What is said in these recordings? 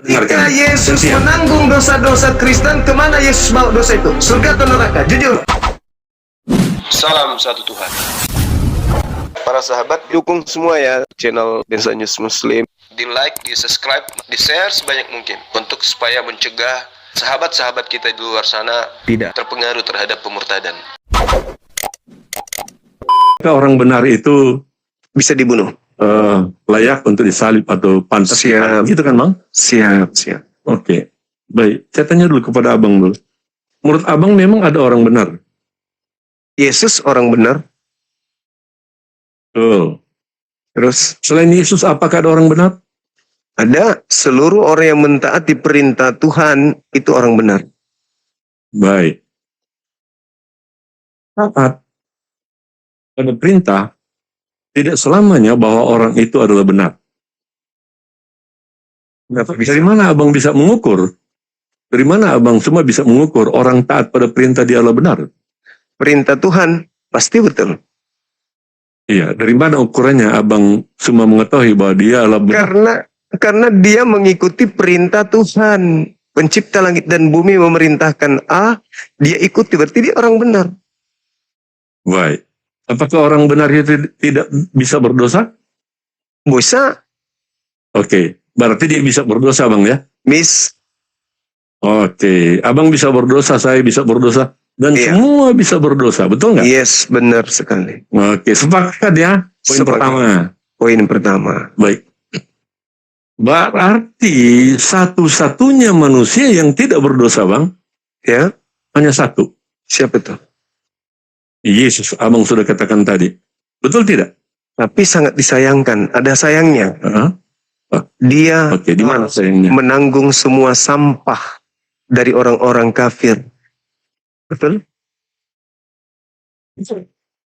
Ketika Yesus menanggung dosa-dosa Kristen, kemana Yesus bawa dosa itu? Surga atau neraka? Jujur. Salam satu Tuhan. Para sahabat, dukung semua ya channel Densa News Muslim. Di like, di subscribe, di share sebanyak mungkin untuk supaya mencegah sahabat-sahabat kita di luar sana Tidak. terpengaruh terhadap pemurtadan. Orang benar itu Bisa dibunuh. layak untuk disalib atau pantas Siap. gitu kan, Bang? Siap. Oke. Baik, saya tanya dulu kepada Abang dulu. Menurut Abang memang ada orang benar? Yesus orang benar. Betul. Terus Selain Yesus, apakah ada orang benar? ada seluruh orang yang mentaati perintah Tuhan itu orang benar. Baik. Taat pada perintah tidak selamanya bahwa orang itu adalah benar. Dari mana Abang bisa mengukur? Dari mana Abang semua bisa mengukur orang taat pada perintah dia adalah benar? Perintah Tuhan pasti betul. Iya, dari mana ukurannya Abang semua mengetahui bahwa dia adalah benar? Karena dia mengikuti perintah Tuhan. Pencipta langit dan bumi memerintahkan A, dia ikuti, berarti dia orang benar. Baik. Apakah orang benar itu tidak bisa berdosa? Bisa, Oke, berarti dia bisa berdosa, Bang ya? Miss. Oke, Abang bisa berdosa, saya bisa berdosa, dan Iya. semua bisa berdosa, betul nggak? Yes, benar sekali. Oke, sepakat ya. Poin Sepakat. pertama. Poin pertama. Baik. Berarti satu-satunya manusia yang tidak berdosa, Bang, Ya, hanya satu. siapa itu? Yesus, Abang sudah katakan tadi. Betul tidak? Tapi sangat disayangkan, ada sayangnya. Hah? Dia Oke, di mana sayangnya? menanggung semua sampah dari orang-orang kafir. Betul?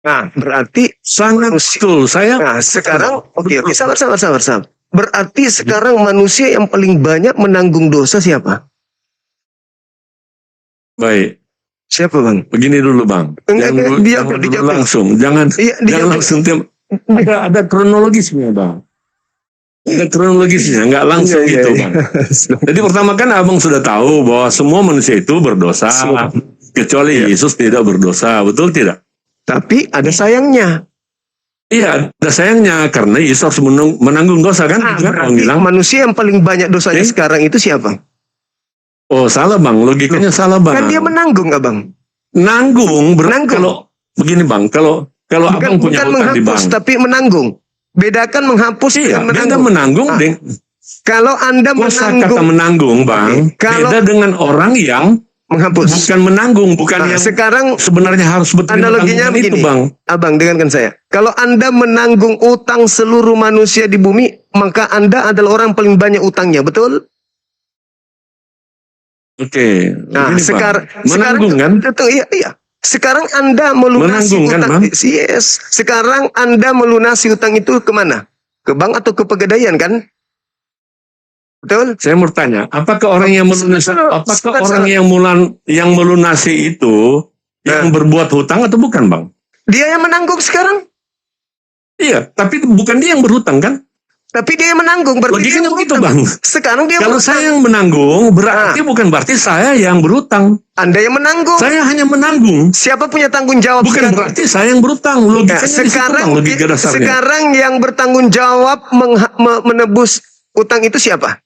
Nah, berarti Sangat betul. Saya nah sekarang Betul. oke, sabar. Berarti sekarang manusia yang paling banyak menanggung dosa siapa? baik. Siapa, Bang? Begini dulu, Bang. Enggak, Jangan dia jangan dulu dijawab. langsung. Jangan Iya, jangan dijawab. langsung. Ada kronologisnya, Bang. Ada kronologisnya, nggak langsung Iya, gitu, iya. Bang. Jadi pertama kan Abang sudah tahu bahwa semua manusia itu berdosa. Semua. Kecuali Yesus tidak berdosa. Betul tidak? Tapi ada sayangnya. Iya, ada sayangnya. Karena Yesus harus menanggung dosa kan? Kan Abang Berarti bilang. manusia yang paling banyak dosanya Oke. sekarang itu siapa? Oh, salah, Bang. Logikanya salah, Bang. Kan dia menanggung, Abang. Nanggung. Nanggung. Kalau begini, Bang. Kalau Abang punya Bukan hutang di menghapus, bank. tapi menanggung. Bedakan menghapus Iya, dengan beda menanggung. menanggung, Ah, Deng. Kalau Anda Kosa kata menanggung, menanggung, Bang, Oke, kalau- beda dengan orang yang menghapus. bukan menanggung, bukan Nah, yang sekarang sebenarnya harus berterima analoginya tanggungan itu, begini. Bang. Abang, dengarkan saya. Kalau Anda menanggung utang seluruh manusia di bumi, maka Anda adalah orang paling banyak utangnya, betul? Oke. Nah, begini, Bang. sekarang Menanggung kan? Iya. Sekarang Anda melunasi Menanggung kan, utang. Bang? Yes. Sekarang Anda melunasi utang itu kemana? Ke bank atau ke pegadaian kan? Betul? Saya mau tanya, apakah orang yang melunasi, Sebentar. yang melunasi itu yang berbuat hutang atau bukan, Bang? Dia yang menanggung sekarang. Iya, tapi bukan dia yang berhutang kan? Tapi dia yang menanggung. Berarti dia Logikanya yang begitu, berhutang. Bang. Sekarang dia Kalau berhutang. saya yang menanggung, berarti bukan berarti saya yang berhutang. Anda yang menanggung. Saya hanya menanggung. Siapa punya tanggung jawab Bukan sekarang? berarti saya yang berhutang. Nah, Logikanya di situ, Bang, logika dasarnya. sekarang yang bertanggung jawab menebus utang itu siapa?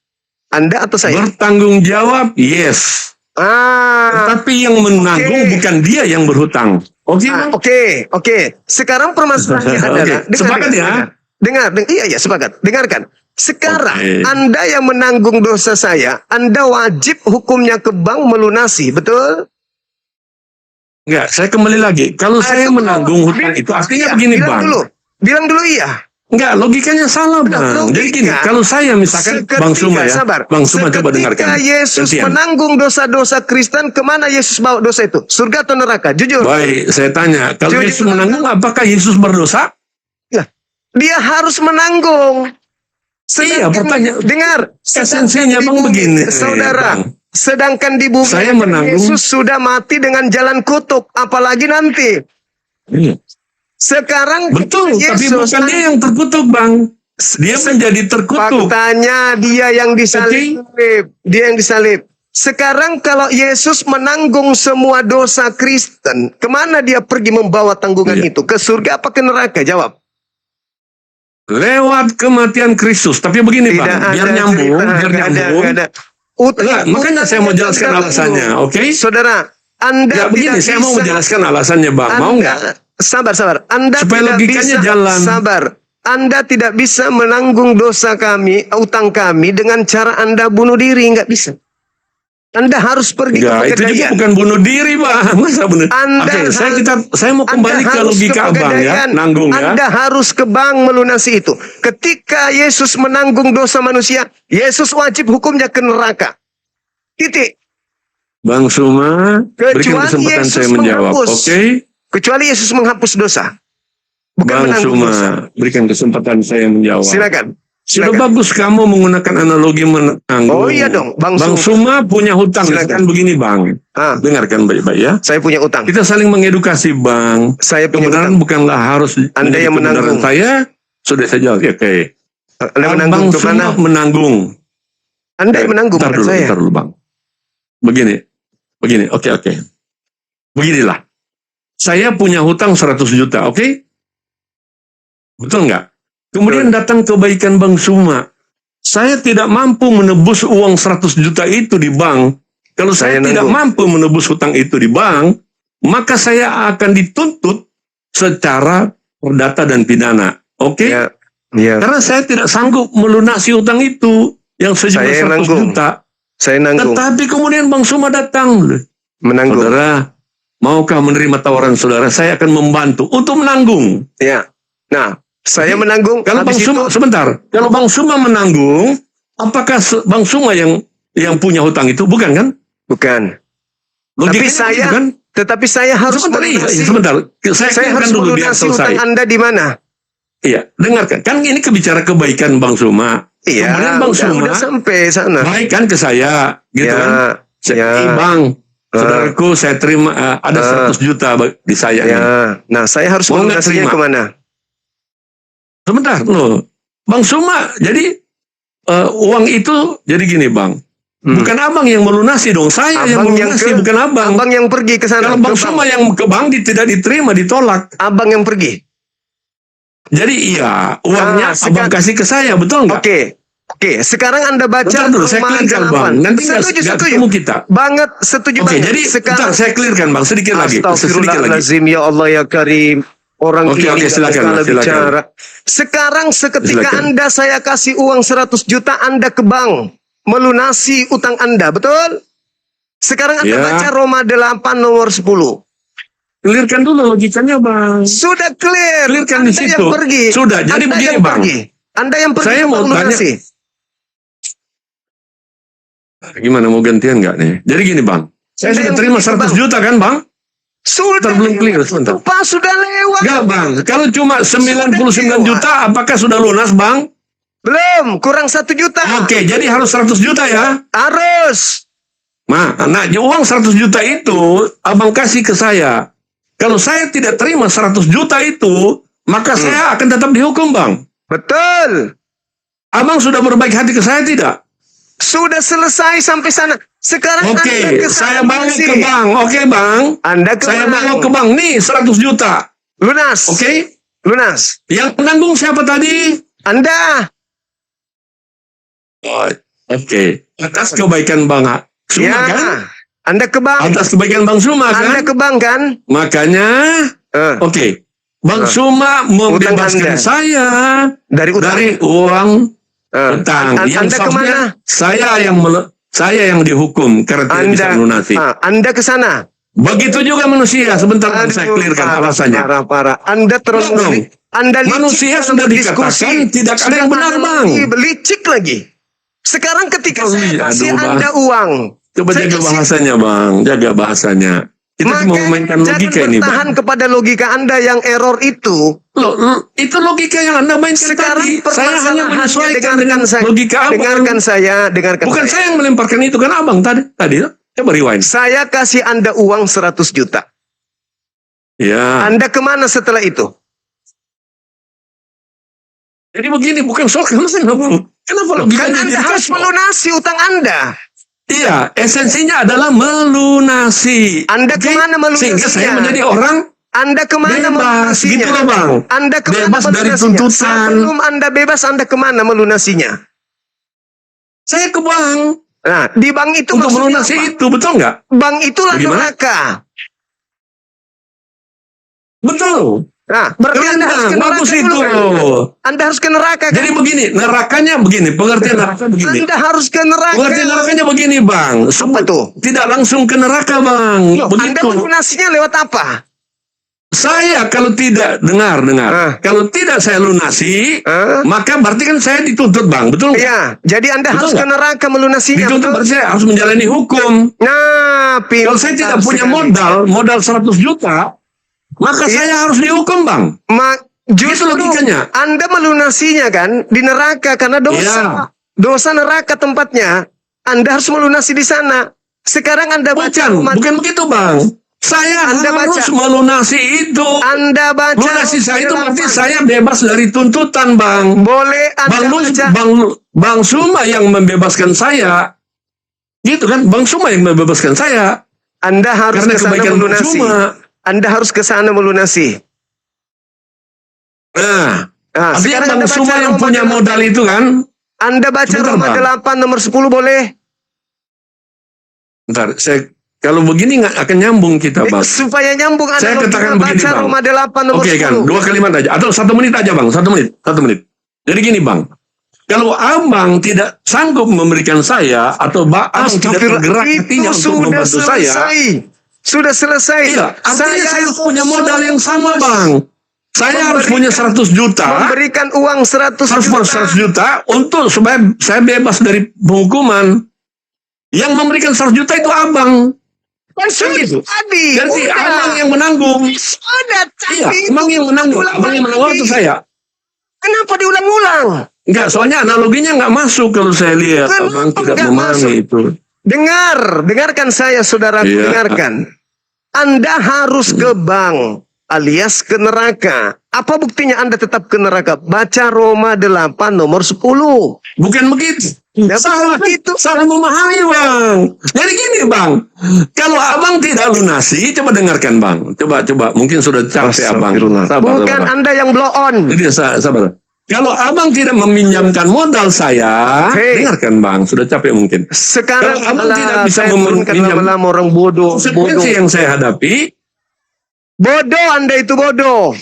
Anda atau saya? Bertanggung jawab, yes. Tapi yang menanggung Oke. bukan dia yang berhutang. Oke, Bang? Oke. Sekarang permasalahannya Oke. adalah Sepakat ya? Iya, sepakat. Dengarkan. Sekarang Oke. Anda yang menanggung dosa saya, Anda wajib hukumnya ke bank melunasi, betul? Enggak, saya kembali lagi. Kalau saya Tunggu. menanggung hutang itu, artinya Iya, begini, bilang Bang. Bilang dulu iya. Enggak, logikanya salah, Bang. Jadi gini, kalau saya misalkan, Bang Suma ya. Sabar. Bang Suma coba dengarkan. Ketika Yesus Gantian. menanggung dosa-dosa Kristen, kemana Yesus bawa dosa itu? Surga atau neraka? Jujur. Baik, saya tanya. Kalau Jujur. Yesus menanggung, apakah Yesus berdosa? Dia harus menanggung. Iya, pertanyaan. Dengar. Esensinya, Sedangkan Bang, di bumi, begini. Saudara. Bang. Sedangkan di bumi Saya menanggung. Yesus sudah mati dengan jalan kutuk. Apalagi nanti. Iya. Sekarang Betul, tapi Yesus bukan dia yang terkutuk, Bang. Dia menjadi terkutuk. Faktanya dia yang disalib. Dia yang disalib. Sekarang kalau Yesus menanggung semua dosa Kristen, kemana dia pergi membawa tanggungan Iya. itu? Ke surga apa ke neraka? Jawab. Lewat kematian Kristus. Tapi begini Bang, biar nyambung, biar nyambung. Enggak, makanya saya mau jelaskan alasannya, oke? Saudara, Anda Ya begini, saya mau menjelaskan alasannya Bang. Mau nggak? Sabar. Anda Supaya tidak logikanya bisa jalan. sabar. Anda tidak bisa menanggung dosa kami, utang kami dengan cara Anda bunuh diri, nggak bisa. Anda harus pergi Enggak, ke itu juga pegadaian. bukan bunuh diri Bang. Masa bunuh? Anda Oke, harus- saya mau kembali Anda ke harus logika ke Abang ya, pegadaian. nanggung ya. Anda harus ke bank melunasi itu. Ketika Yesus menanggung dosa manusia, Yesus wajib hukumnya ke neraka. Titik. Bang Suma, berikan Kecuali kesempatan Yesus saya menjawab, menghapus. oke? Kecuali Yesus menghapus dosa. Bukan Bang menanggung Suma, dosa. berikan kesempatan saya menjawab. Silakan. Sudah Silakan. bagus kamu menggunakan analogi menanggung. Oh iya dong, Bang Suma punya hutang. Silakan. Misalkan begini Bang, Ah, dengarkan baik-baik ya. saya punya utang. Kita saling mengedukasi Bang. Saya punya Kebenaran utang. bukanlah harus Anda menjadi yang kebenaran menanggung. saya. Sudah saya jawab, ya, oke. Anda menanggung Bang ke Suma mana? menanggung. Anda yang menanggung, Bentar bukan dulu, saya. bentar dulu Bang. Begini, oke. Beginilah. Saya punya hutang 100 juta, oke? Betul nggak? Kemudian datang kebaikan Bang Suma. Saya tidak mampu menebus uang 100 juta itu di bank. Kalau saya Saya tidak nanggung. mampu menebus hutang itu di bank, maka saya akan dituntut secara perdata dan pidana. Oke? Ya, ya. Karena saya tidak sanggup melunasi hutang itu yang sejumlah Saya 100 nanggung. juta. Saya nanggung. Tetapi kemudian Bang Suma datang. Menanggung. Saudara, maukah menerima tawaran saudara? Saya akan membantu untuk menanggung. Ya. Nah, saya Oke. menanggung. Kalau Bang Habis Suma, itu, sebentar. Kalau Bang Suma menanggung, apakah Bang Suma yang punya hutang itu? Bukan kan? bukan. Logikanya Tapi saya begitu kan? Tetapi saya harus Sebentar, iya, melunasi. sebentar. Saya Saya clearkan harus dulu biar melunasi selesai. utang Anda di mana? Iya, dengarkan. Kan ini kebicara kebaikan Bang Suma. Iya, Kemudian Bang Suma udah sampai sana. baik kan ke saya, gitu Ya, kan? ya. Bang, saudaraku saya terima ada 100 juta di saya nih. Ya. Nah, saya harus Mau nggak melunasinya terima? kemana? Sebentar loh. Bang Suma, jadi uang itu jadi gini Bang. Bukan abang yang melunasi dong, saya yang Abang yang melunasi, ke- bukan abang. Abang yang pergi ke sana. Kalau Bang Ke bank. Suma yang ke bank tidak diterima, ditolak. Abang yang pergi. Jadi iya, uangnya abang sekarang- kasih ke saya, betul nggak? Oke. Sekarang Anda baca Bentar dulu, saya Roma clearkan 8. Bang. Nanti nggak Setuju. ketemu kita. Banget, setuju Oke, banget. jadi bentar, saya clearkan Bang, sedikit lagi. Sedikit lagi. Astagfirullahaladzim, ya Allah ya Karim. Orang Oke, ini silakan, kalau silakan. bicara. Sekarang seketika Silakan. Anda saya kasih uang 100 juta Anda ke bank. Melunasi utang Anda, betul? Sekarang Anda Ya. baca Roma 8 nomor 10. Clearkan dulu logikanya Bang. Sudah clear. Clearkan di Anda situ. yang pergi. Sudah, jadi Anda begini, yang Bang. pergi. Anda yang pergi Saya ke mau bank tanya- lunasi. Gimana, mau gantian nggak nih? Jadi gini Bang, saya Anda sudah yang terima pergi ke 100 bank. juta kan Bang? Sudah Belum lewat. clear, sebentar. Pak, sudah lewat. Enggak Bang, kalau cuma 99 lewat. juta apakah sudah lunas Bang? Belum, kurang 1 juta. Oke, jadi harus 100 juta ya? Harus. Nah, uang 100 juta itu abang kasih ke saya. Kalau saya tidak terima 100 juta itu, maka saya akan tetap dihukum Bang. Betul. Abang sudah berbaik hati ke saya tidak? Sudah selesai sampai sana. Sekarang Oke, Anda ke saya sana bawa masih. ke bank. Oke Bang, Anda ke saya bank. bawa ke bank. Nih 100 juta. Lunas. Oke, Lunas. yang menanggung siapa tadi? Anda. Oh, oke, atas kebaikan Bang Suma Ya. kan? Anda ke bank. Atas kebaikan Bang Suma Anda kan? ke bank kan? Makanya, Eh, oke, Bang Suma membebaskan Anda. saya dari utang. dari uang Eh, utang. Yang Anda kemana? seharusnya saya yang dihukum karena tidak bisa melunasi. Anda ke sana. Begitu juga manusia. Sebentar Bang, saya clearkan alasannya. Parah. Anda terlalu Bang, Anda licik manusia dalam sudah berdiskusi. dikatakan tidak ada yang benar, Bang. Licik lagi. Sekarang ketika Oh, saya iya, kasih aduh, Bang. Anda uang. Coba saya jaga kasih- bahasanya Bang, jaga bahasanya. Kita cuma memainkan logika jangan ini bertahan Bang. kepada logika Anda yang error itu. Loh, itu logika yang Anda mainkan Sekarang tadi. Saya hanya permasalahannya, menyesuaikan dengan dengarkan saya. logika Abang. Dengarkan saya. Bukan saya yang melemparkan itu kan Abang tadi. Coba rewind. Saya kasih Anda uang 100 juta. Ya, Anda kemana setelah itu? Jadi begini, bukan soal kemana, Bang. Kenapa Kan logikanya Anda jadi harus kacau? melunasi utang Anda. Iya, esensinya adalah melunasi. Anda Oke? kemana melunasinya? Sehingga saya menjadi orang Anda kemana bebas, melunasinya? gitu loh, Bang. Anda kemana Bebas dari melunasinya? tuntutan. Sebelum Anda bebas, Anda kemana melunasinya? Saya ke bank Nah, di bank itu untuk maksudnya melunasi apa? itu, betul nggak? Bank itulah Bagaimana? neraka. Betul. Nah, berarti Keren, Anda harus Bang. ke neraka Bagus dulu, itu. kan? Anda harus ke neraka, kan? Jadi begini, nerakanya begini, pengertian neraka begini. Anda harus ke neraka. Pengertian nerakanya begini, Bang. Apa tuh? Tidak langsung ke neraka, Bang. Loh, Anda Begitu. melunasinya lewat apa? Saya kalau tidak dengar. Kalau tidak saya lunasi, maka berarti kan saya dituntut, Bang. Betul nggak? Iya, jadi Anda Betul harus nggak? ke neraka melunasinya. Dituntut betul? berarti saya harus menjalani hukum. Nah, Kalau saya tidak punya modal 100 juta, maka saya harus dihukum, Bang. Justru Itu logikanya. Anda melunasinya kan di neraka karena dosa. Iya. Dosa neraka tempatnya. Anda harus melunasi di sana. Sekarang Anda baca Bukan begitu, Bang. Saya Anda harus baca. melunasi itu. Anda baca Lunasi saya itu Roma berarti 8. saya bebas dari tuntutan, Bang. Boleh Anda baca. Bang Suma yang membebaskan saya. Gitu kan, Bang Suma yang membebaskan saya. Anda harus Karena ke sana kebaikan Bang melunasi. Suma. Anda harus ke sana melunasi. Nah, Nah, artinya sekarang Bang Anda baca Suma yang Roma punya 8. modal itu kan. Anda baca Sebentar, Roma Bang. 8 nomor 10 boleh? Bentar, kalau begini nggak akan nyambung kita, Bang. Supaya nyambung Anda Saya katakan begini, baca Bang. Roma 8 nomor Oke 10. kan, 2 kalimat aja. Atau 1 menit aja, Bang. 1 menit. Jadi gini, Bang. Kalau abang tidak sanggup memberikan saya, atau abang tidak tergerak hatinya untuk membantu saya, sudah selesai. iya, artinya saya harus punya modal yang sama, Bang. Saya harus punya 100 juta, Memberikan uang 100 harus juta. 100 juta untuk supaya saya bebas dari penghukuman. Yang memberikan 100 juta itu abang. Kan sudah gitu. tadi. Jadi Udah. abang yang menanggung. Sudah tadi. Iya, abang yang menanggung. Abang yang menanggung itu saya. Kenapa diulang-ulang? Enggak, soalnya analoginya nggak masuk kalau saya lihat. Kenapa Abang tidak nggak memahami masuk? itu. Dengarkan saya, saudara, Iya. dengarkan. Anda harus ke bank alias ke neraka. Apa buktinya Anda tetap ke neraka? Baca Roma 8 nomor 10. Bukan begitu. Ya, Salah begitu. Salah memahami, Bang. Jadi gini, Bang. Kalau abang tidak lunasi, coba dengarkan, Bang. Coba. Mungkin sudah capek, Abang. Sabar. Bukan Anda yang blow on. Jadi sabar. Kalau abang tidak meminjamkan modal saya, Hei. dengarkan, Bang. Sudah capek mungkin. Sekarang Kalau abang tidak bisa saya turunkan meminjam- lama-lama orang bodoh. Konsekuensi yang saya hadapi, Bodoh Anda itu bodoh.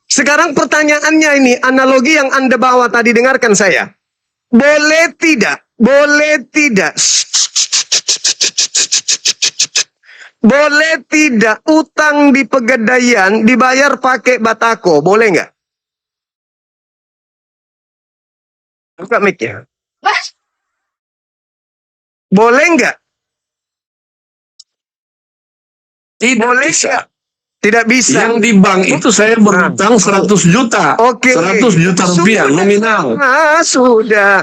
Sekarang pertanyaannya ini, analogi yang Anda bawa tadi, dengarkan saya. Boleh tidak? Boleh tidak utang di Pegadaian dibayar pakai batako? Boleh nggak? Buka mic ya. Boleh nggak? tidak Boleh bisa. nggak? Tidak bisa. Yang di bank itu saya berutang 100 juta. Oke. 100 juta rupiah Sudah. nominal. Sudah.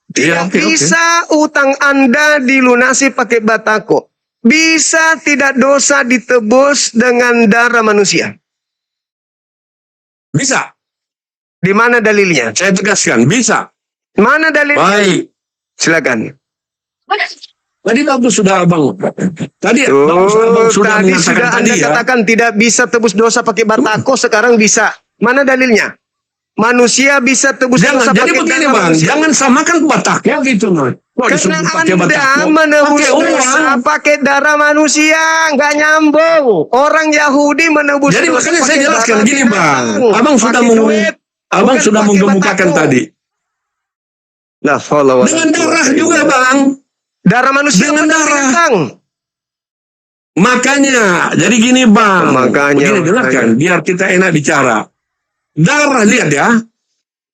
Iya, Tidak oke. bisa utang Anda dilunasi pakai batako. Bisa tidak dosa ditebus dengan darah manusia. Bisa. Di mana dalilnya? Saya tegaskan, bisa. Mana dalilnya? Baik. Silakan. Tadi bagus sudah abang. Tadi bagus abang sudah Tadi mengatakan sudah tadi Anda ya. katakan tidak bisa tebus dosa pakai batako, sekarang bisa. Mana dalilnya? Manusia bisa tebus dosa Jadi pakai begini, darah Bang, manusia. jangan samakan bataknya gitu, Noy. Kok Karena disebut pakai Anda batako? menebus Pakai dosa uang. pakai darah manusia, nggak nyambung. Orang Yahudi menebus Jadi dosa makanya saya pakai jelaskan darah gini, Bang. binatang. Abang sudah Pakai duit, Abang bukan sudah pakai menggemukakan batako. tadi. Nah, follow Dengan darah juga, Bang. darah manusia Dengan bukan darah. binatang. Makanya, jadi gini, Bang. Makanya. Begini, dengarkan, biar kita enak bicara. Darah, lihat ya.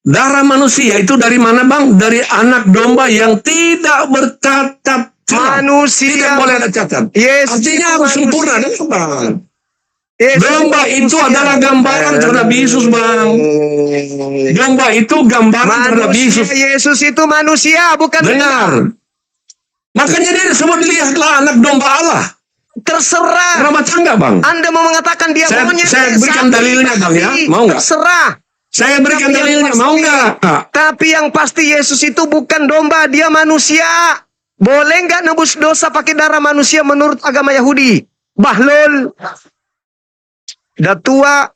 Darah manusia itu dari mana, Bang? Dari anak domba yang tidak bercacat. Manusia. Tidak boleh ada cacat. Yesus Artinya itu harus manusia. sempurna, dengar, Bang. Yesus Domba itu manusia. adalah gambaran terhadap Yesus, Bang. Domba itu gambaran terhadap Yesus. Manusia, Yesus itu manusia, bukan Dengar. Makanya dia disebut lihatlah anak domba Allah. terserah. Pernah baca nggak, Bang? Anda mau mengatakan dia Saya monyet? berikan sapi, dalilnya, Bang, ya. sapi. Mau nggak? Terserah. Saya berikan dalilnya, mau nggak? Tapi yang pasti Yesus itu bukan domba, dia manusia. Boleh nggak nebus dosa pakai darah manusia menurut agama Yahudi? Bahlul. Udah tua,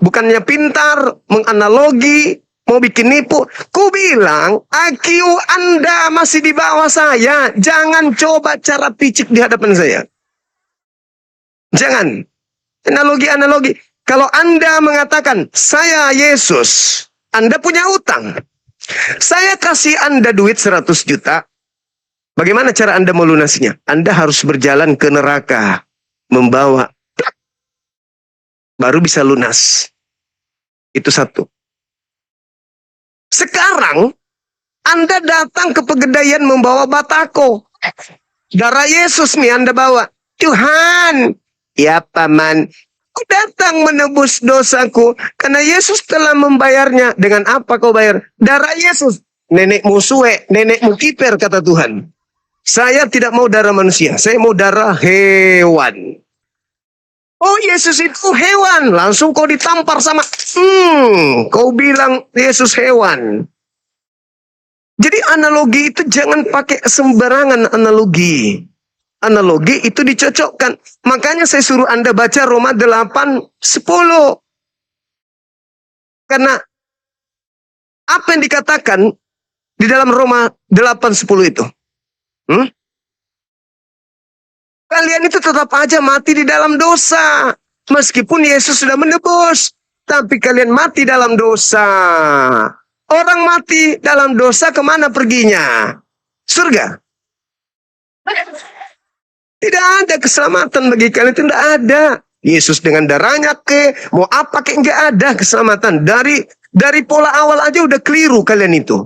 bukannya pintar, menganalogi, mau bikin nipu. Ku bilang, IQ Anda masih di bawah saya. Jangan coba cara picik di hadapan saya. Jangan. Analogi-analogi. Kalau Anda mengatakan, saya Yesus, Anda punya utang. Saya kasih Anda duit 100 juta. Bagaimana cara Anda melunasinya? Anda harus berjalan ke neraka. Membawa. Baru bisa lunas. Itu satu. Sekarang, Anda datang ke Pegadaian membawa batako. Darah Yesus nih Anda bawa. Tuhan, ya paman, aku datang menebus dosaku. Karena Yesus telah membayarnya. Dengan apa kau bayar? Darah Yesus. Nenekmu suwe, nenekmu kiper, kata Tuhan. Saya tidak mau darah manusia. Saya mau darah hewan. Oh, Yesus itu hewan. Langsung kau ditampar sama. Kau bilang Yesus hewan. Jadi analogi itu jangan pakai sembarangan analogi. Analogi itu dicocokkan. Makanya saya suruh Anda baca Roma 8:10. Karena apa yang dikatakan di dalam Roma 8:10 itu? Kalian itu tetap aja mati di dalam dosa. Meskipun Yesus sudah menebus. Tapi kalian mati dalam dosa. Orang mati dalam dosa kemana perginya? Surga. Tidak ada keselamatan bagi kalian, itu tidak ada. Yesus dengan darahnya mau apa nggak ada keselamatan. Dari pola awal aja udah keliru kalian itu.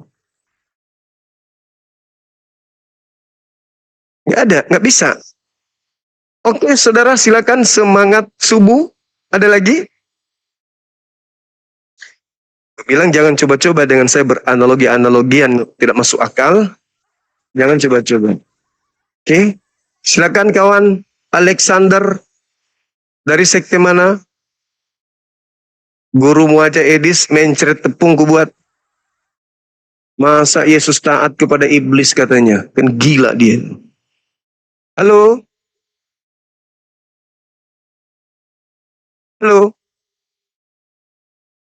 Nggak ada, nggak bisa. Oke, saudara silakan semangat subuh. Ada lagi? Bilang jangan coba-coba dengan saya beranalogi-analogi yang tidak masuk akal. Jangan coba-coba. Oke. Silakan kawan Alexander dari sekte mana? Gurumu aja Edis mencret tepung ku buat. Masa Yesus taat kepada iblis katanya? Kan gila dia. Halo? Halo?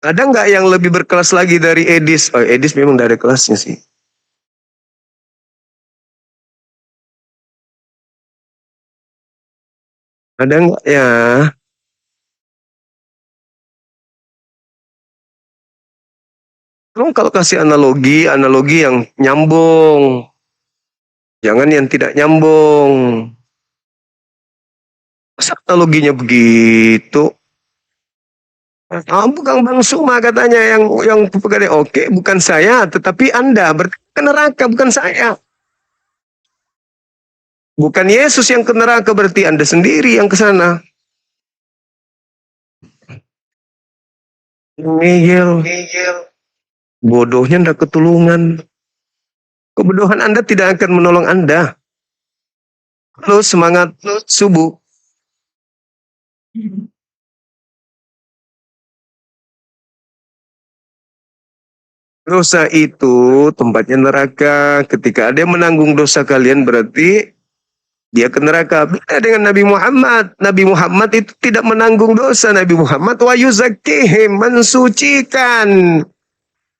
Ada nggak yang lebih berkelas lagi dari Edis? Oh, Edis memang tidak ada kelasnya sih. Ada nggak ya? Kamu kalau kasih analogi, analogi yang nyambung. Jangan yang tidak nyambung. Masa analoginya begitu? Bukan Bang Suma katanya yang pegadaian. Oke, bukan saya, tetapi Anda berarti ke neraka, bukan saya. Bukan Yesus yang ke neraka, berarti Anda sendiri yang ke sana. Miguel. Bodohnya ndak ketulungan. Kebodohan Anda tidak akan menolong Anda. Halo, semangat subuh. Dosa itu tempatnya neraka. Ketika ada yang menanggung dosa kalian berarti dia ke neraka. Beda dengan Nabi Muhammad. Nabi Muhammad itu tidak menanggung dosa. Nabi Muhammad wa yuzakkihim, mensucikan.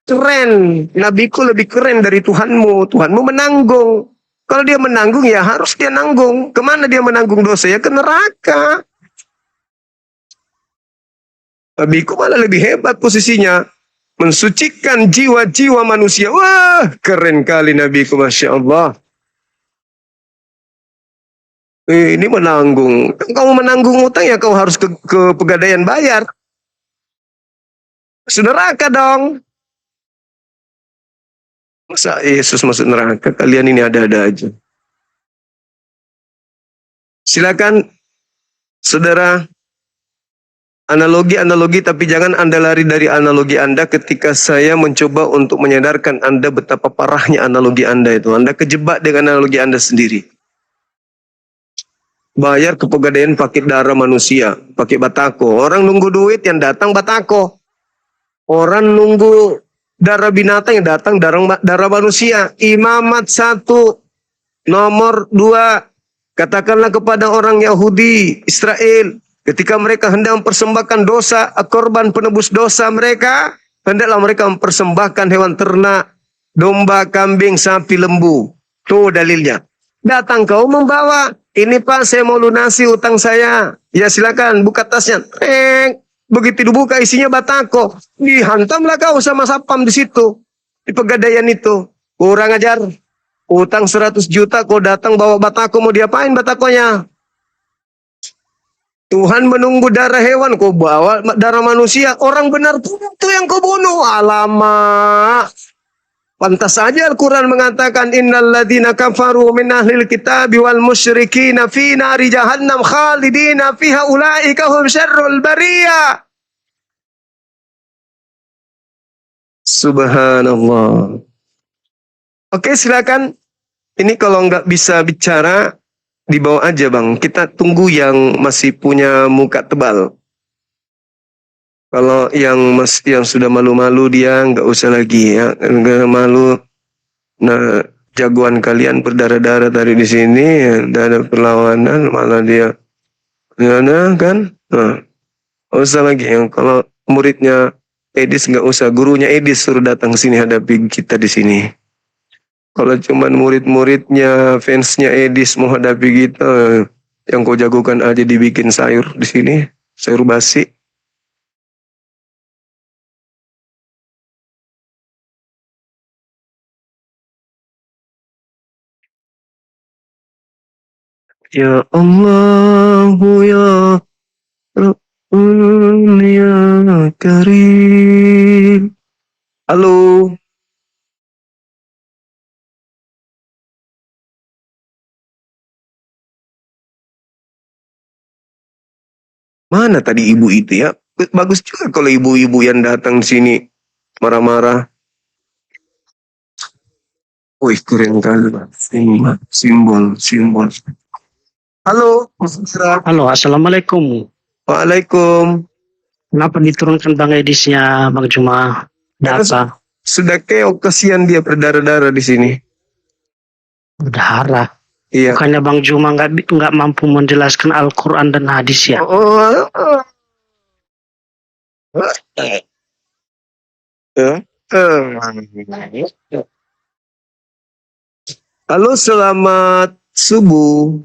Keren. Nabiku lebih keren dari Tuhanmu. Tuhanmu menanggung. Kalau dia menanggung ya harus dia nanggung. Kemana dia menanggung dosa? Ya ke neraka. Nabiku malah lebih hebat posisinya. Mensucikan jiwa-jiwa manusia. Wah, keren kali Nabiku, Masya Allah. Ini menanggung. Kamu menanggung utang ya kau harus ke Pegadaian bayar. Masuk neraka dong. Masa Yesus masuk neraka? Kalian ini ada-ada aja. Silakan, saudara. Analogi-analogi, tapi jangan Anda lari dari analogi Anda ketika saya mencoba untuk menyadarkan Anda betapa parahnya analogi Anda itu. Anda kejebak dengan analogi Anda sendiri. Bayar ke Pegadaian pakai darah manusia, pakai batako. Orang nunggu duit yang datang batako. Orang nunggu darah binatang yang datang darah manusia. Imamat 1. Nomor 2. Katakanlah kepada orang Yahudi, Israel, ketika mereka hendak mempersembahkan dosa, korban penebus dosa mereka, hendaklah mereka mempersembahkan hewan ternak, domba, kambing, sapi, lembu. Tuh dalilnya. Datang kau membawa, ini Pak saya mau lunasi utang saya. Ya silakan buka tasnya. Begitu dibuka isinya batako. Dihantamlah kau sama sapam di situ. Di pegadaian itu. Kurang ajar. Utang 100 juta kau datang bawa batako, mau diapain batakonya? Tuhan menunggu darah hewan, kau bawa darah manusia. Orang benar pun itu yang kau bunuh. Alamak. Pantas saja Al-Quran mengatakan innal ladzina kafaru min ahlil kitabi wal musyrikina fi nari jahannam khalidina fiha ulaika hum syarrul bariyah. Subhanallah. Oke, silakan. Ini kalau nggak bisa bicara dibawa aja Bang. Kita tunggu yang masih punya muka tebal. Kalau yang sudah malu-malu dia nggak usah lagi ya, nggak malu. Nah, jagoan kalian berdarah-darah dari di sini, ya, ada perlawanan malah dia, mana kan? Nah, nggak usah lagi. Yang kalau muridnya Edis nggak usah, gurunya Edis suruh datang sini hadapi kita di sini. Kalau cuman murid-muridnya, fansnya Edis mau hadapi kita, yang kau jagokan aja dibikin sayur di sini, sayur basi. Ya Allah, ya Rabbul ya Karim. Halo. Mana tadi ibu itu ya? Bagus juga kalau ibu-ibu yang datang di sini marah-marah. Wih, keren kali. Simbol. Halo, Mas Isra. Halo, assalamualaikum. Waalaikum. Kenapa diturunkan Bang Edisnya, Bang Juma? Data Sudah keok, kasihan dia berdarah-darah di sini. berdarah. Iya. Bukannya Bang Juma nggak mampu menjelaskan Al-Quran dan hadis ya? Halo, selamat subuh.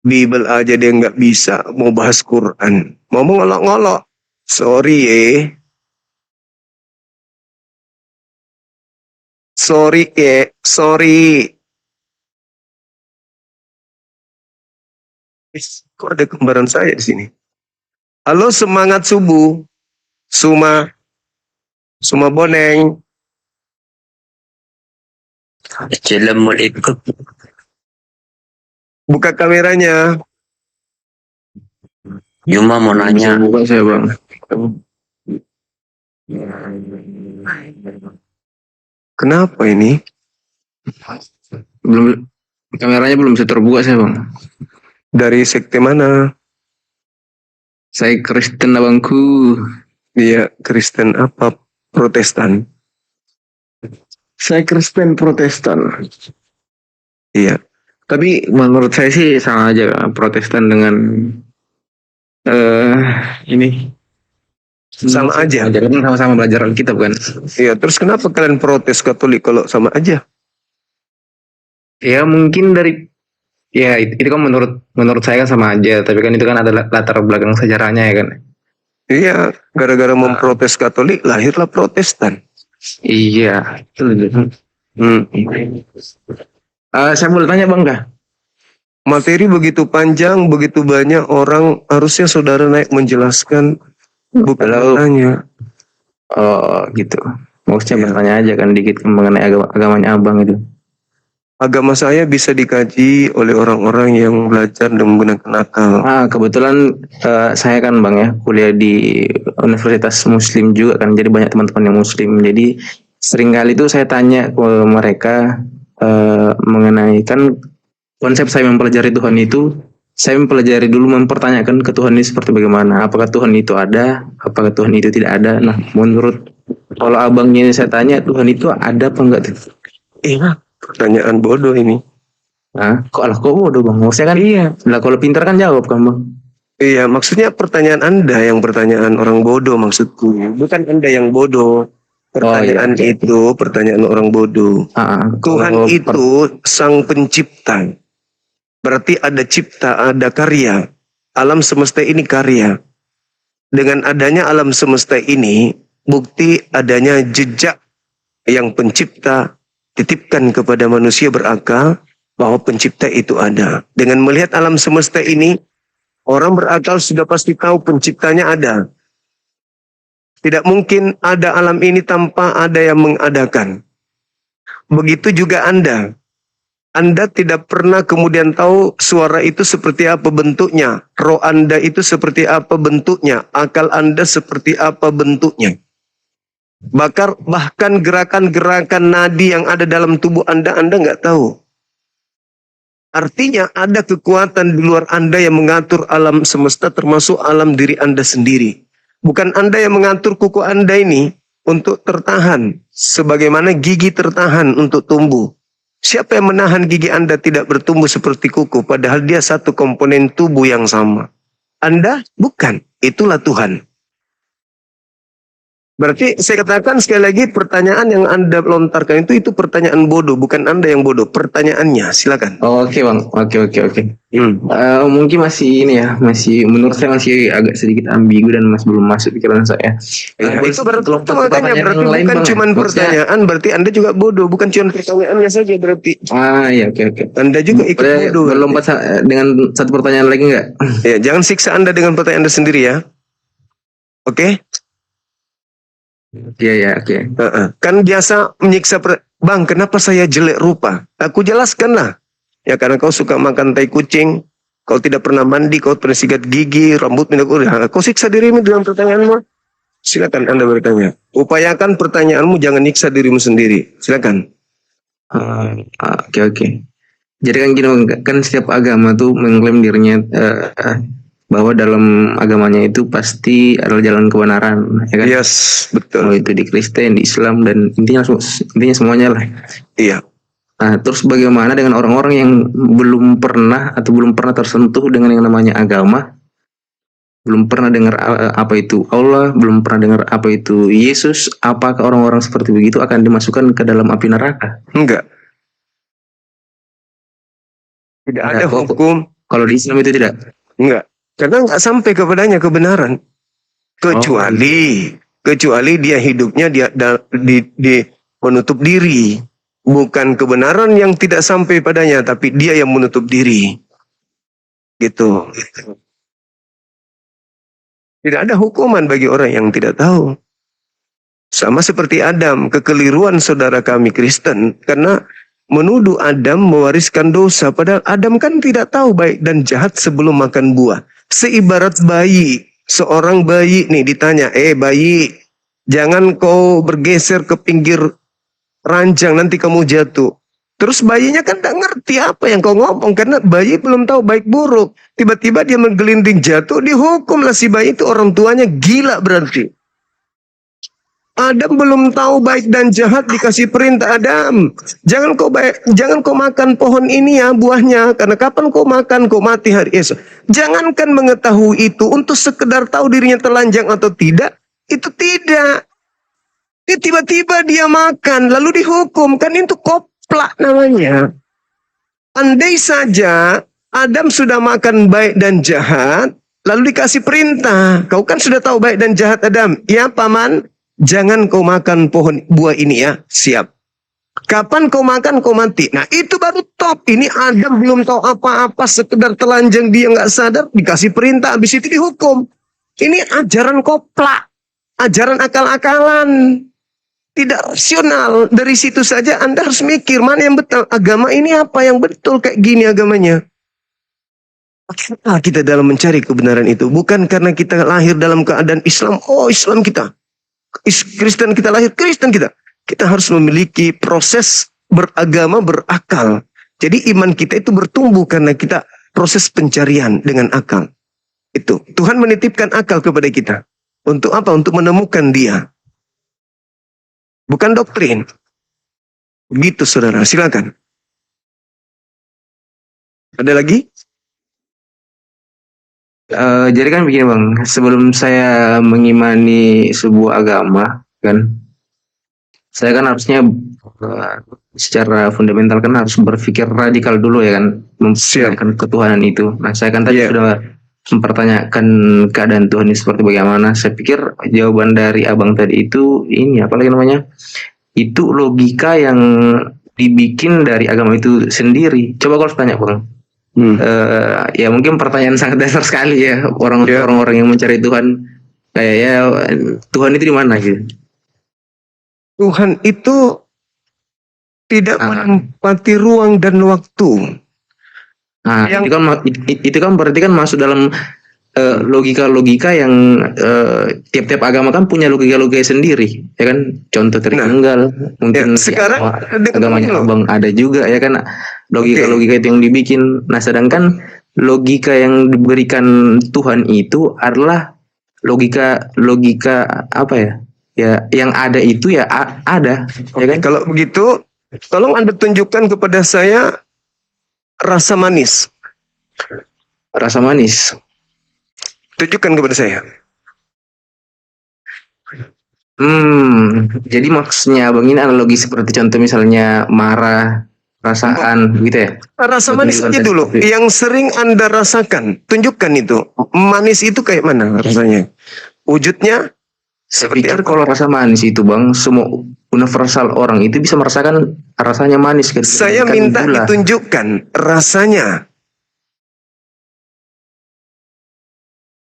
Bibel aja dia nggak bisa, mau bahas Quran, mau ngolok-ngolok. Sorry sorry. Kok ada kembaran saya di sini? Halo, semangat subuh. Suma Boneng. Assalamualaikum. Buka kameranya. Yuma mau nanya. Buka saya Bang. Kenapa ini? Kameranya belum bisa terbuka saya Bang. Dari sekte mana? Saya Kristen abangku. Dia Kristen apa? Protestan. Saya Kristen Protestan. Iya. Tapi menurut saya sih sama aja Protestan dengan ini. Sama aja. Kan sama-sama belajar Alkitab kan. Iya, terus kenapa kalian protes Katolik kalau sama aja? Ya mungkin dari itu kan menurut saya kan sama aja, tapi kan itu kan ada latar belakang sejarahnya ya kan. Iya, gara-gara memprotes Katolik lahirlah Protestan. Iya, betul. Saya boleh tanya Bang kah? Materi begitu panjang, begitu banyak orang, harusnya saudara naik menjelaskan, bukan tanya. Oh gitu. Maksudnya bertanya aja kan dikit mengenai agamanya abang itu. Agama saya bisa dikaji oleh orang-orang yang belajar dan menggunakan akal. Kebetulan saya kan Bang ya kuliah di Universitas Muslim juga kan, jadi banyak teman-teman yang Muslim. Jadi seringkali itu saya tanya ke mereka mengenai kan konsep saya mempelajari Tuhan itu saya mempelajari dulu, mempertanyakan ke Tuhan ini seperti bagaimana. Apakah Tuhan itu ada? Apakah Tuhan itu tidak ada? Nah, menurut kalau abangnya ini saya tanya, Tuhan itu ada apa enggak? Iya, pertanyaan bodoh ini. Nah, kok bodoh bang? Maksudnya kan iya. Lah kalau pintar kan jawab kan bang. Iya, maksudnya pertanyaan Anda yang pertanyaan orang bodoh maksudku. Bukan Anda yang bodoh. Pertanyaan iya, oke. itu pertanyaan orang bodoh. Tuhan Kalau itu sang pencipta. Berarti ada cipta, ada karya. Alam semesta ini karya. Dengan adanya alam semesta ini, bukti adanya jejak yang pencipta titipkan kepada manusia berakal bahwa pencipta itu ada. Dengan melihat alam semesta ini, orang berakal sudah pasti tahu penciptanya ada. Tidak mungkin ada alam ini tanpa ada yang mengadakan. Begitu juga Anda. Anda tidak pernah kemudian tahu suara itu seperti apa bentuknya. Roh Anda itu seperti apa bentuknya. Akal Anda seperti apa bentuknya. Bahkan gerakan-gerakan nadi yang ada dalam tubuh Anda nggak tahu. Artinya ada kekuatan di luar Anda yang mengatur alam semesta termasuk alam diri Anda sendiri. Bukan Anda yang mengatur kuku Anda ini untuk tertahan. Sebagaimana gigi tertahan untuk tumbuh. Siapa yang menahan gigi Anda tidak bertumbuh seperti kuku padahal dia satu komponen tubuh yang sama? Anda bukan. Itulah Tuhan. Berarti saya katakan sekali lagi pertanyaan yang Anda lontarkan itu pertanyaan bodoh, bukan Anda yang bodoh. Pertanyaannya, silakan. Oke bang, oke. Mungkin masih ini ya, masih menurut saya masih agak sedikit ambigu dan masih belum masuk pikiran saya. Itu berarti lompat ke makanya pertanyaan berarti yang lain, bukan Bang, cuma ya. pertanyaan, berarti Anda juga bodoh, bukan cuma pertanyaannya saja berarti. Iya oke. Anda juga ikut Boleh bodoh. berlompat dengan satu pertanyaan lagi nggak? Ya, jangan siksa Anda dengan pertanyaan Anda sendiri ya. Oke? Iya oke. Kan biasa menyiksa Bang, kenapa saya jelek rupa? Aku jelaskan lah. Ya karena kau suka makan tai kucing, kau tidak pernah mandi, kau pernah sikat gigi, rambut minyak udah. Kau siksa dirimu dengan pertanyaanmu. Silakan Anda bertanya. Upayakan pertanyaanmu jangan nyiksa dirimu sendiri. Silakan. Oke. Jadi kan gini Bang, kan setiap agama tuh mengklaim dirinya bahwa dalam agamanya itu pasti adalah jalan kebenaran, ya kan? Yes, betul. Oh, itu di Kristen, di Islam, dan intinya semuanya lah. Iya. Nah, terus bagaimana dengan orang-orang yang belum pernah tersentuh dengan yang namanya agama, belum pernah dengar apa itu Allah, belum pernah dengar apa itu Yesus? Apakah orang-orang seperti begitu akan dimasukkan ke dalam api neraka? Enggak. Tidak ada hukum. Kalau di Islam itu tidak. Enggak. Karena nggak sampai kepadanya kebenaran. Kecuali dia hidupnya di menutup diri. Bukan kebenaran yang tidak sampai padanya, tapi dia yang menutup diri. Gitu. Tidak ada hukuman bagi orang yang tidak tahu. Sama seperti Adam, kekeliruan saudara kami Kristen. Karena menuduh Adam mewariskan dosa. Padahal Adam kan tidak tahu baik dan jahat sebelum makan buah. Seibarat bayi. Seorang bayi nih ditanya, bayi, jangan kau bergeser ke pinggir ranjang, nanti kamu jatuh. Terus bayinya kan tidak ngerti apa yang kau ngomong. Karena bayi belum tahu baik buruk. Tiba-tiba dia menggelinding jatuh, dihukumlah si bayi itu. Orang tuanya gila berarti. Adam belum tahu baik dan jahat, dikasih perintah, Adam, jangan kau makan pohon ini ya, buahnya, karena kapan kau makan kau mati hari esok. Jangankan mengetahui itu untuk sekedar tahu dirinya telanjang atau tidak, itu tidak. Tiba-tiba dia makan lalu dihukum, kan itu koplak namanya. Andai saja Adam sudah makan baik dan jahat, lalu dikasih perintah, kau kan sudah tahu baik dan jahat Adam, ya paman, jangan kau makan pohon buah ini ya, siap. Kapan kau makan kau mati. Nah itu baru top. Ini Adam belum tahu apa-apa, sekedar telanjang dia nggak sadar, dikasih perintah, habis itu dihukum. Ini ajaran koplak, ajaran akal-akalan, tidak rasional. Dari situ saja Anda harus mikir mana yang betul. Agama ini apa yang betul kayak gini agamanya. Kenapa kita dalam mencari kebenaran itu? Bukan karena kita lahir dalam keadaan Islam. Oh Islam kita. Kristen kita lahir, Kristen kita. Kita harus memiliki proses beragama berakal. Jadi iman kita itu bertumbuh karena kita proses pencarian dengan akal. Itu Tuhan menitipkan akal kepada kita. Untuk apa? Untuk menemukan Dia. Bukan doktrin. Begitu saudara, silakan. Ada lagi? Jadi kan begini bang, sebelum saya mengimani sebuah agama kan, saya kan harusnya secara fundamental kan harus berpikir radikal dulu ya kan, mempersiapkan ketuhanan itu. Nah saya kan tadi sudah mempertanyakan keadaan Tuhan ini seperti bagaimana. Saya pikir jawaban dari abang tadi itu ini apa lagi namanya? Itu logika yang dibikin dari agama itu sendiri. Coba kalau tanya bang. Ya mungkin pertanyaan sangat dasar sekali ya orang-orang yang mencari Tuhan, kayak ya Tuhan itu di mana gitu. Tuhan itu tidak menempati ruang dan waktu. Nah, itu kan berarti kan masuk dalam logika-logika yang tiap-tiap agama kan punya logika-logika sendiri, ya kan? Contoh tunggal, mungkin sekarang agamanya abang ada juga ya kan, logika-logika itu yang dibikin. Nah, sedangkan logika yang diberikan Tuhan itu adalah logika apa ya? Ya, yang ada itu ya ada, ya kan? Kalau begitu, tolong Anda tunjukkan kepada saya rasa manis. Rasa manis. Tunjukkan kepada saya. Jadi maksudnya abang ini analogi seperti contoh misalnya marah, perasaan gitu ya? Rasa manis aja dulu. Yang sering Anda rasakan, tunjukkan itu. Manis itu kayak mana rasanya? Wujudnya seperti Pikir apa? kalau rasa manis itu bang, semua universal orang itu bisa merasakan rasanya manis. Saya minta ditunjukkan rasanya.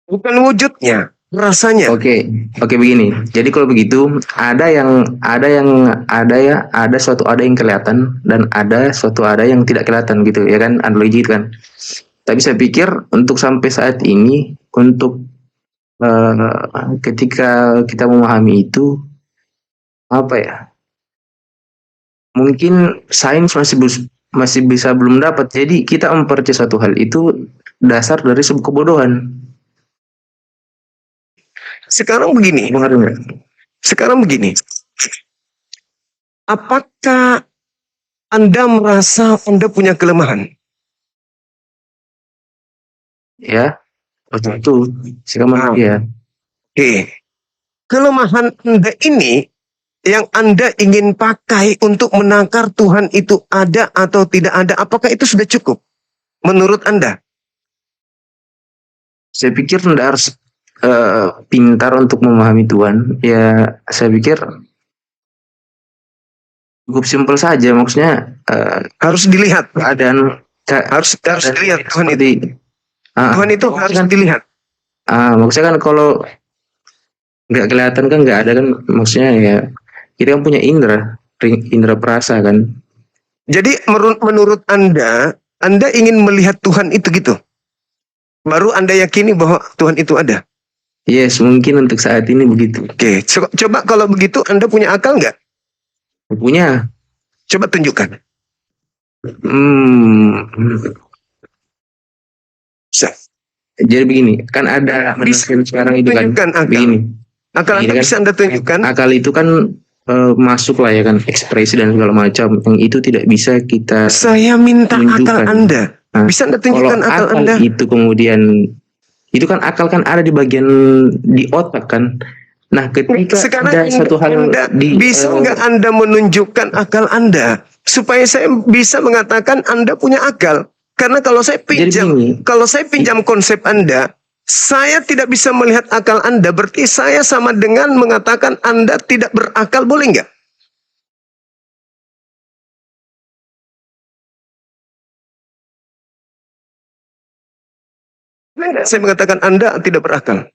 Bukan wujudnya, rasanya. Oke begini. Jadi kalau begitu ada suatu ada yang kelihatan dan ada suatu ada yang tidak kelihatan gitu ya kan, analogi itu kan. Tapi saya pikir untuk sampai saat ini untuk ketika kita memahami itu apa ya? Mungkin sains masih bisa belum dapat. Jadi kita mempercayai suatu hal itu dasar dari sebuah kebodohan. Sekarang begini. Apakah Anda merasa Anda punya kelemahan? Ya, tentu. Sekarang ya. Oke. Kelemahan Anda ini yang Anda ingin pakai untuk menakar Tuhan itu ada atau tidak ada, apakah itu sudah cukup menurut Anda? Saya pikir Anda harus pintar untuk memahami Tuhan. Ya, saya pikir cukup simpel saja. Maksudnya Harus dilihat. keadaan Harus dilihat Tuhan itu. Tuhan itu harus kan dilihat. Maksudnya kan kalau nggak kelihatan kan nggak ada kan, maksudnya ya kita kan punya indera perasa kan. Jadi menurut Anda ingin melihat Tuhan itu gitu. Baru Anda yakini bahwa Tuhan itu ada. Yes, mungkin untuk saat ini begitu. Oke, coba kalau begitu Anda punya akal nggak? Punya. Coba tunjukkan. Bisa. Jadi begini, kan ada sekarang itu kan Tunjukkan akal. begini. Akal Anda Ini kan, bisa Anda tunjukkan. Akal itu kan masuk lah ya kan, ekspresi dan segala macam. Yang itu tidak bisa kita Saya minta akal tunjukkan. Anda. Nah, Bisa Anda tunjukkan kalau akal akal Anda? itu kemudian itu kan akal kan ada di bagian di otak kan. Nah, ketika Sekarang ada satu hal Anda di bisa nggak Anda menunjukkan akal Anda supaya saya bisa mengatakan Anda punya akal? Karena kalau saya pinjam konsep Anda, saya tidak bisa melihat akal Anda. Berarti saya sama dengan mengatakan Anda tidak berakal, boleh nggak? Boleh nggak saya mengatakan Anda tidak berakal?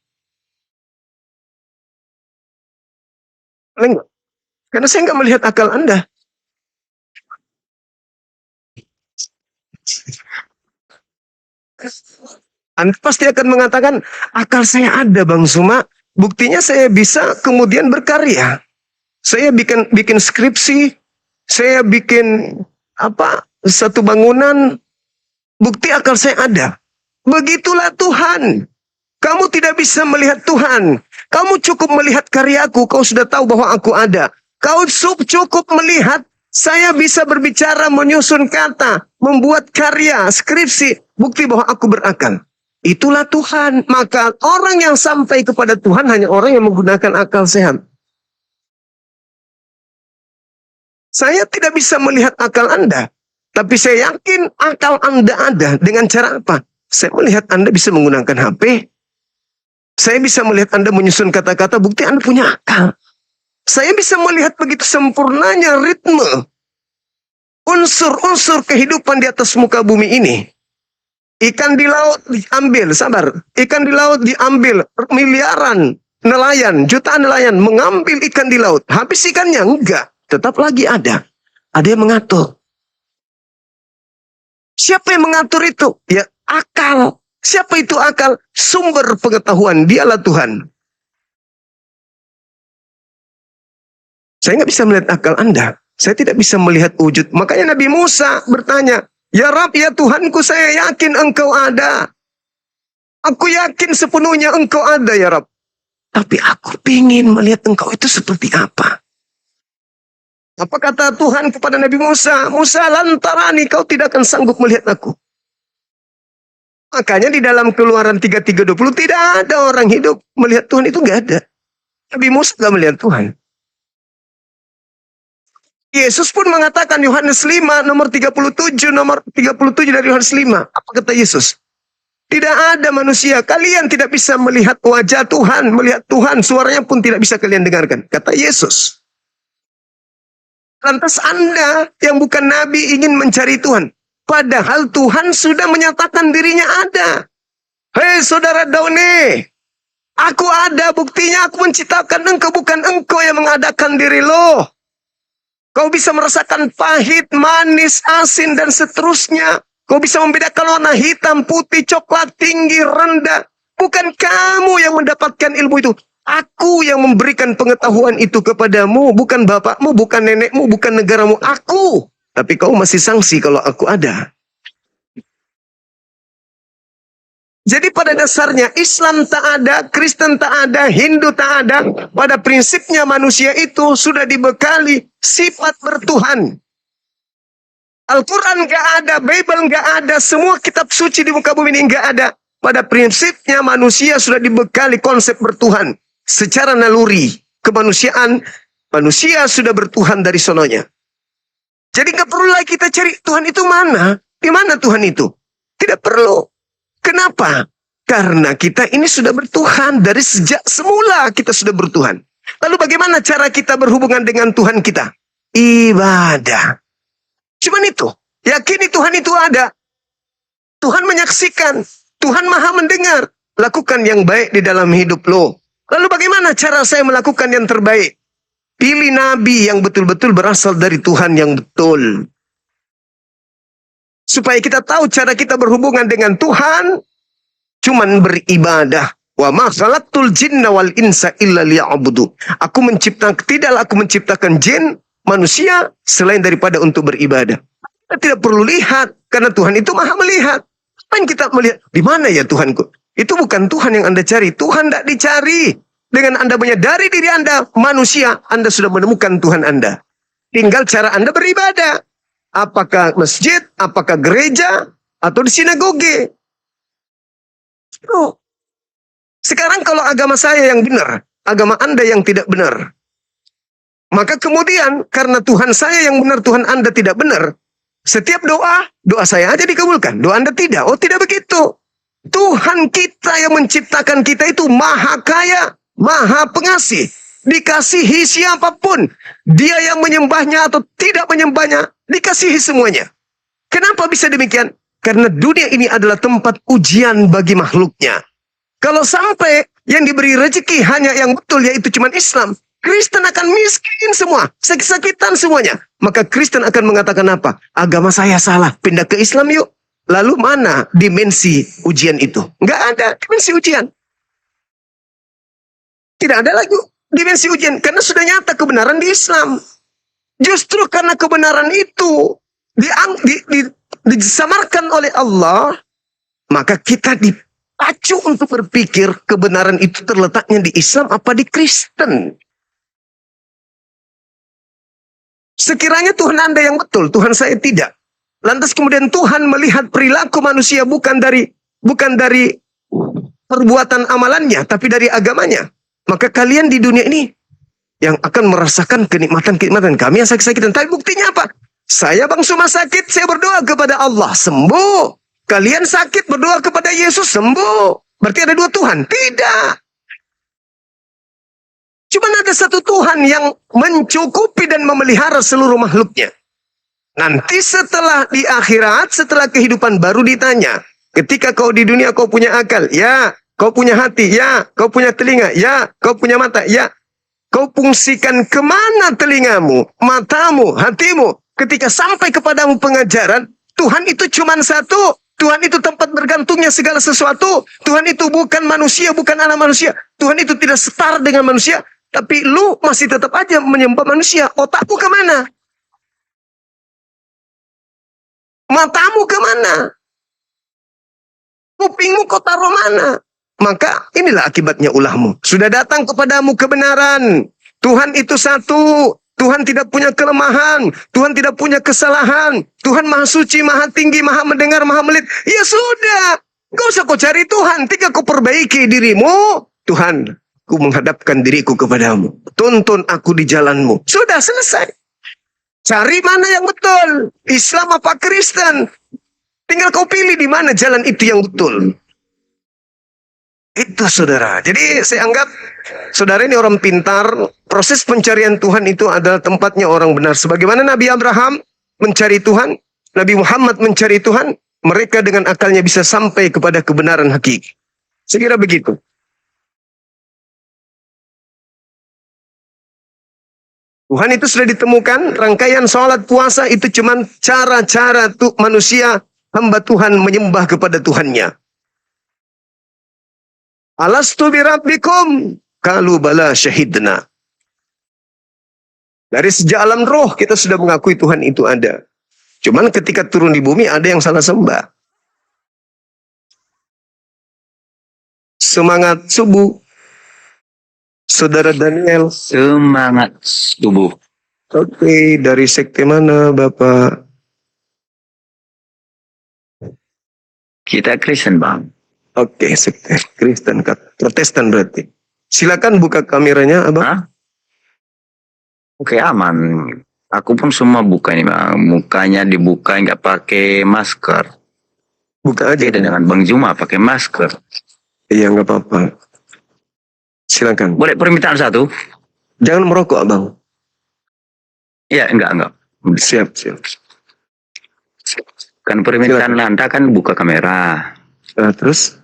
Boleh nggak? Karena saya nggak melihat akal Anda. Anda pasti akan mengatakan, akal saya ada Bang Suma. Buktinya saya bisa kemudian berkarya. Saya bikin skripsi, saya bikin satu bangunan, Bukti akal saya ada. Begitulah Tuhan. Kamu tidak bisa melihat Tuhan. Kamu cukup melihat karyaku, kau sudah tahu bahwa aku ada. Kau cukup melihat saya bisa berbicara, menyusun kata, membuat karya, skripsi, bukti bahwa aku berakal. Itulah Tuhan. Maka orang yang sampai kepada Tuhan hanya orang yang menggunakan akal sehat. Saya tidak bisa melihat akal Anda, tapi saya yakin akal Anda ada. Dengan cara apa? Saya melihat Anda bisa menggunakan HP. Saya bisa melihat Anda menyusun kata-kata, bukti Anda punya akal. Saya bisa melihat begitu sempurnanya ritme, unsur-unsur kehidupan di atas muka bumi ini. Ikan di laut diambil, sabar. Ikan di laut diambil, miliaran nelayan, jutaan nelayan mengambil ikan di laut. Habis ikannya? Enggak. Tetap lagi ada. Ada yang mengatur. Siapa yang mengatur itu? Ya, akal. Siapa itu akal? Sumber pengetahuan. Dialah Tuhan. Saya nggak bisa melihat akal Anda. Saya tidak bisa melihat wujud. Makanya Nabi Musa bertanya, "Ya Rab, ya Tuhanku, saya yakin Engkau ada. Aku yakin sepenuhnya Engkau ada, ya Rab. Tapi aku ingin melihat Engkau itu seperti apa." Apa kata Tuhan kepada Nabi Musa? "Musa, lantarani, kau tidak akan sanggup melihat aku." Makanya di dalam Keluaran 33:20 tidak ada orang hidup melihat Tuhan, itu nggak ada. Nabi Musa nggak melihat Tuhan. Yesus pun mengatakan Yohanes 5 nomor 37 dari Yohanes 5. Apa kata Yesus? Tidak ada manusia, kalian tidak bisa melihat wajah Tuhan, melihat Tuhan, suaranya pun tidak bisa kalian dengarkan. Kata Yesus. Lantas Anda yang bukan nabi ingin mencari Tuhan. Padahal Tuhan sudah menyatakan dirinya ada. Hei saudara Daune, aku ada, buktinya aku menciptakan engkau, bukan engkau yang mengadakan diri lo. Kau bisa merasakan pahit, manis, asin, dan seterusnya. Kau bisa membedakan warna hitam, putih, coklat, tinggi, rendah. Bukan kamu yang mendapatkan ilmu itu. Aku yang memberikan pengetahuan itu kepadamu. Bukan bapakmu, bukan nenekmu, bukan negaramu. Aku. Tapi kau masih sangsi kalau aku ada. Jadi pada dasarnya Islam tak ada, Kristen tak ada, Hindu tak ada. Pada prinsipnya manusia itu sudah dibekali sifat bertuhan. Al-Quran gak ada, Bible gak ada, semua kitab suci di muka bumi ini gak ada. Pada prinsipnya manusia sudah dibekali konsep bertuhan. Secara naluri, kemanusiaan, manusia sudah bertuhan dari sononya. Jadi gak perlu lagi kita cari Tuhan itu mana? Di mana Tuhan itu? Tidak perlu. Kenapa? Karena kita ini sudah bertuhan. Dari sejak semula kita sudah bertuhan. Lalu bagaimana cara kita berhubungan dengan Tuhan kita? Ibadah. Cuman itu. Yakini Tuhan itu ada. Tuhan menyaksikan. Tuhan maha mendengar. Lakukan yang baik di dalam hidup lo. Lalu bagaimana cara saya melakukan yang terbaik? Pilih nabi yang betul-betul berasal dari Tuhan yang betul. Supaya kita tahu cara kita berhubungan dengan Tuhan. Cuman beribadah. Wa ma khalaqtul jinna wal insa illa liya'budu. Tidaklah aku menciptakan jin, manusia, selain daripada untuk beribadah. Kita tidak perlu lihat. Karena Tuhan itu maha melihat. Apa yang kita melihat? Di mana ya Tuhanku? Itu bukan Tuhan yang Anda cari. Tuhan tidak dicari. Dengan Anda menyadari diri Anda, manusia, Anda sudah menemukan Tuhan Anda. Tinggal cara Anda beribadah. Apakah masjid, apakah gereja, atau di sinagoge. Sekarang kalau agama saya yang benar, agama Anda yang tidak benar. Maka kemudian, karena Tuhan saya yang benar, Tuhan Anda tidak benar. Setiap doa saya aja dikabulkan. Doa Anda tidak. Oh, tidak begitu. Tuhan kita yang menciptakan kita itu maha kaya, maha pengasih. Dikasihi siapapun. Dia yang menyembahnya atau tidak menyembahnya, dikasihi semuanya. Kenapa bisa demikian? Karena dunia ini adalah tempat ujian bagi makhluknya. Kalau sampai yang diberi rezeki hanya yang betul, yaitu cuma Islam, Kristen akan miskin semua, sakit-sakitan semuanya. Maka Kristen akan mengatakan apa? Agama saya salah, pindah ke Islam yuk. Lalu mana dimensi ujian itu? Nggak ada dimensi ujian. Tidak ada lagi dimensi ujian, karena sudah nyata kebenaran di Islam. Justru karena kebenaran itu disamarkan oleh Allah, maka kita dipacu untuk berpikir kebenaran itu terletaknya di Islam apa di Kristen. Sekiranya Tuhan Anda yang betul, Tuhan saya tidak. Lantas kemudian Tuhan melihat perilaku manusia bukan dari perbuatan amalannya, tapi dari agamanya. Maka kalian di dunia ini yang akan merasakan kenikmatan-kenikmatan, kami yang sakit-sakitan. Tapi buktinya apa? Saya Bang Suma sakit, saya berdoa kepada Allah, sembuh. Kalian sakit, berdoa kepada Yesus, sembuh. Berarti ada dua Tuhan? Tidak. Cuma ada satu Tuhan yang mencukupi dan memelihara seluruh makhluknya. Nanti setelah di akhirat, setelah kehidupan baru ditanya. Ketika kau di dunia kau punya akal, ya. Kau punya hati, ya. Kau punya telinga, ya. Kau punya mata, ya. Kau fungsikan kemana telingamu, matamu, hatimu. Ketika sampai kepadamu pengajaran, Tuhan itu cuma satu. Tuhan itu tempat bergantungnya segala sesuatu. Tuhan itu bukan manusia, bukan anak manusia. Tuhan itu tidak setara dengan manusia. Tapi lu masih tetap aja menyembah manusia. Otakmu kemana? Matamu kemana? Kupingmu kau taruh mana? Maka inilah akibatnya ulahmu. Sudah datang kepadamu kebenaran. Tuhan itu satu. Tuhan tidak punya kelemahan. Tuhan tidak punya kesalahan. Tuhan maha suci, maha tinggi, maha mendengar, maha melihat. Ya sudah. Gak usah kau cari Tuhan. Tinggal kau perbaiki dirimu. Tuhan, aku menghadapkan diriku kepadamu. Tuntun aku di jalanmu. Sudah selesai. Cari mana yang betul. Islam apa Kristen. Tinggal kau pilih di mana jalan itu yang betul. Itu saudara. Jadi saya anggap saudara ini orang pintar. Proses pencarian Tuhan itu adalah tempatnya orang benar. Sebagaimana Nabi Abraham mencari Tuhan. Nabi Muhammad mencari Tuhan. Mereka dengan akalnya bisa sampai kepada kebenaran hakiki. Saya kira begitu. Tuhan itu sudah ditemukan. Rangkaian sholat puasa itu cuma cara-cara manusia hamba Tuhan menyembah kepada Tuhannya. Alastu birabbikum qalu bala syahidna. Dari sejak alam roh kita sudah mengakui Tuhan itu ada. Cuman ketika turun di bumi ada yang salah sembah. Semangat subuh. Saudara Daniel. Semangat subuh. Oke, dari sekte mana Bapak? Kita Kristen, Bang. Oke, sekte Kristen, Protestan berarti. Silakan buka kameranya, Abang. Hah? Oke, aman. Aku pun semua buka ini, Bang. Mukanya dibuka nggak pakai masker. Buka aja. Beda dengan Bang Juma pakai masker. Iya, nggak apa-apa. Silakan. Boleh permintaan satu? Jangan merokok, Abang. Iya, enggak. Siap, siap. Kan permintaan Anda kan buka kamera. Terus?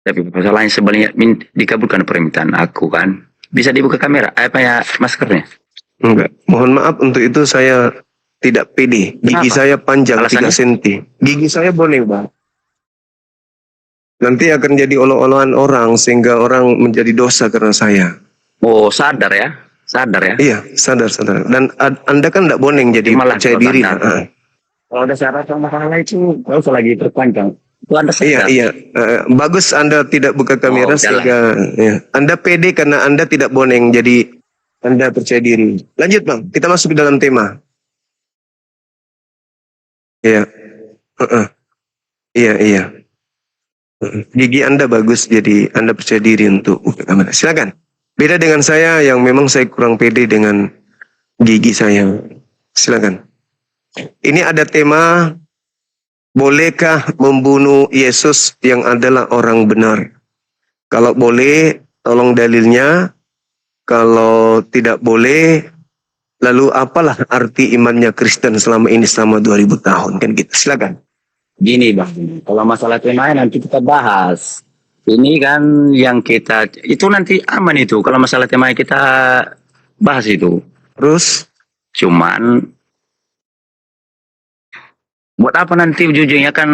Tapi masalahnya sebaliknya dikabulkan permintaan aku kan. Bisa dibuka kamera, apa ya maskernya? Enggak. Mohon maaf untuk itu saya tidak pede. Gigi Kenapa? saya panjang Alasannya? 3 cm. Gigi saya bonek, Bang. Nanti akan jadi olo-oloan orang sehingga orang menjadi dosa karena saya. Oh, sadar ya? Sadar ya? Iya, sadar. Dan Anda kan tidak boneng jadi Malah percaya kalau diri. sadar. Kalau ada syarat sama masalah itu, nggak usah lagi perpanjang. Itu Anda sadar. Iya. Bagus Anda tidak buka kamera Oh, sehingga ya. Anda pede karena Anda tidak boneng jadi Anda percaya diri. Lanjut Bang, kita masuk ke dalam tema. Iya. Iya. Gigi Anda bagus jadi Anda percaya diri untuk buka kamera. Silakan. Beda dengan saya yang memang saya kurang pede dengan gigi saya. Silakan. Ini ada tema, bolehkah membunuh Yesus yang adalah orang benar? Kalau boleh, tolong dalilnya. Kalau tidak boleh, lalu apalah arti imannya Kristen selama ini selama 2000 tahun? Kan gitu. Silakan. Gini Bang, kalau masalah temanya nanti kita bahas. Ini kan yang kita, itu nanti aman itu. Kalau masalah temanya kita bahas itu. Terus, Cuman, buat apa nanti ujung-ujungnya kan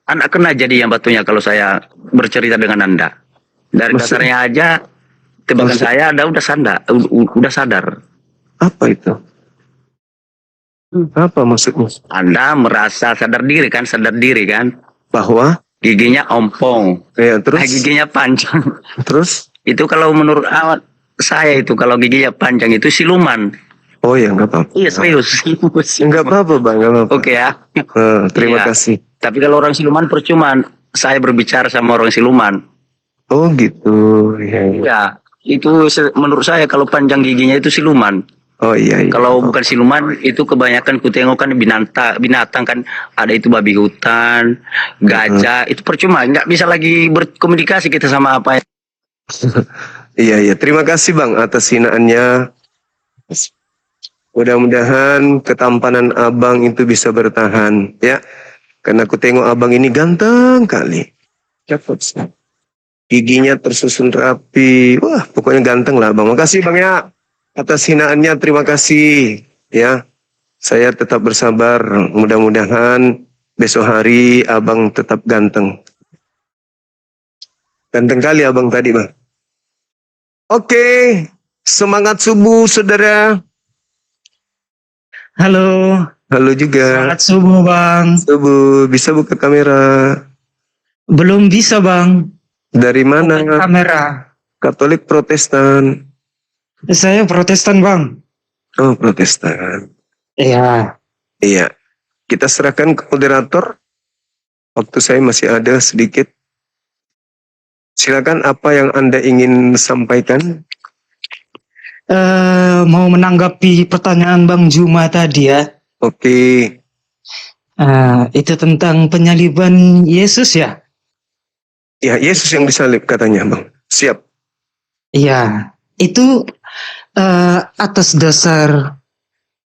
anak kena jadi yang batunya kalau saya bercerita dengan Anda. Dari dasarnya aja, tebakan saya Anda udah sadar. apa itu? Apa maksudnya? Anda merasa sadar diri kan? Bahwa Giginya ompong, ya terus giginya panjang. terus Itu kalau menurut awal saya itu kalau giginya panjang itu siluman. oh ya nggak apa-apa. Iya serius. Nggak apa-apa bang, nggak apa-apa. Oke ya. Terima Iya. kasih. Tapi kalau orang siluman percuma. Saya berbicara sama orang siluman. Oh gitu. Ya, ya. Ya, itu menurut saya kalau panjang giginya itu siluman. Oh iya. Iya. Kalau bukan siluman itu kebanyakan kutengok kan binatang kan, ada itu babi hutan, gajah, itu percuma nggak bisa lagi berkomunikasi kita sama apa. Iya iya. Terima kasih bang atas hinaannya. Mudah-mudahan ketampanan abang itu bisa bertahan ya. Karena aku tengok abang ini ganteng kali. Cakep. Giginya tersusun rapi. Wah, pokoknya ganteng lah bang. Makasih bang ya. Atas hinaannya terima kasih. Ya, saya tetap bersabar. Mudah-mudahan besok hari abang tetap ganteng. Ganteng kali abang tadi bang. Oke, semangat subuh saudara. Halo, Halo juga. selamat subuh bang. Subuh, bisa buka kamera. Belum bisa bang. Dari mana? Kamera. Katolik Protestan. Saya Protestan bang. Oh, Protestan. Iya. Iya. Kita serahkan ke moderator. Waktu saya masih ada sedikit. Silakan apa yang Anda ingin sampaikan. Mau menanggapi pertanyaan Bang Juma tadi ya. Oke. Itu tentang penyaliban Yesus ya. Ya, Yesus yang disalib katanya, Bang. Siap. Iya. Itu atas dasar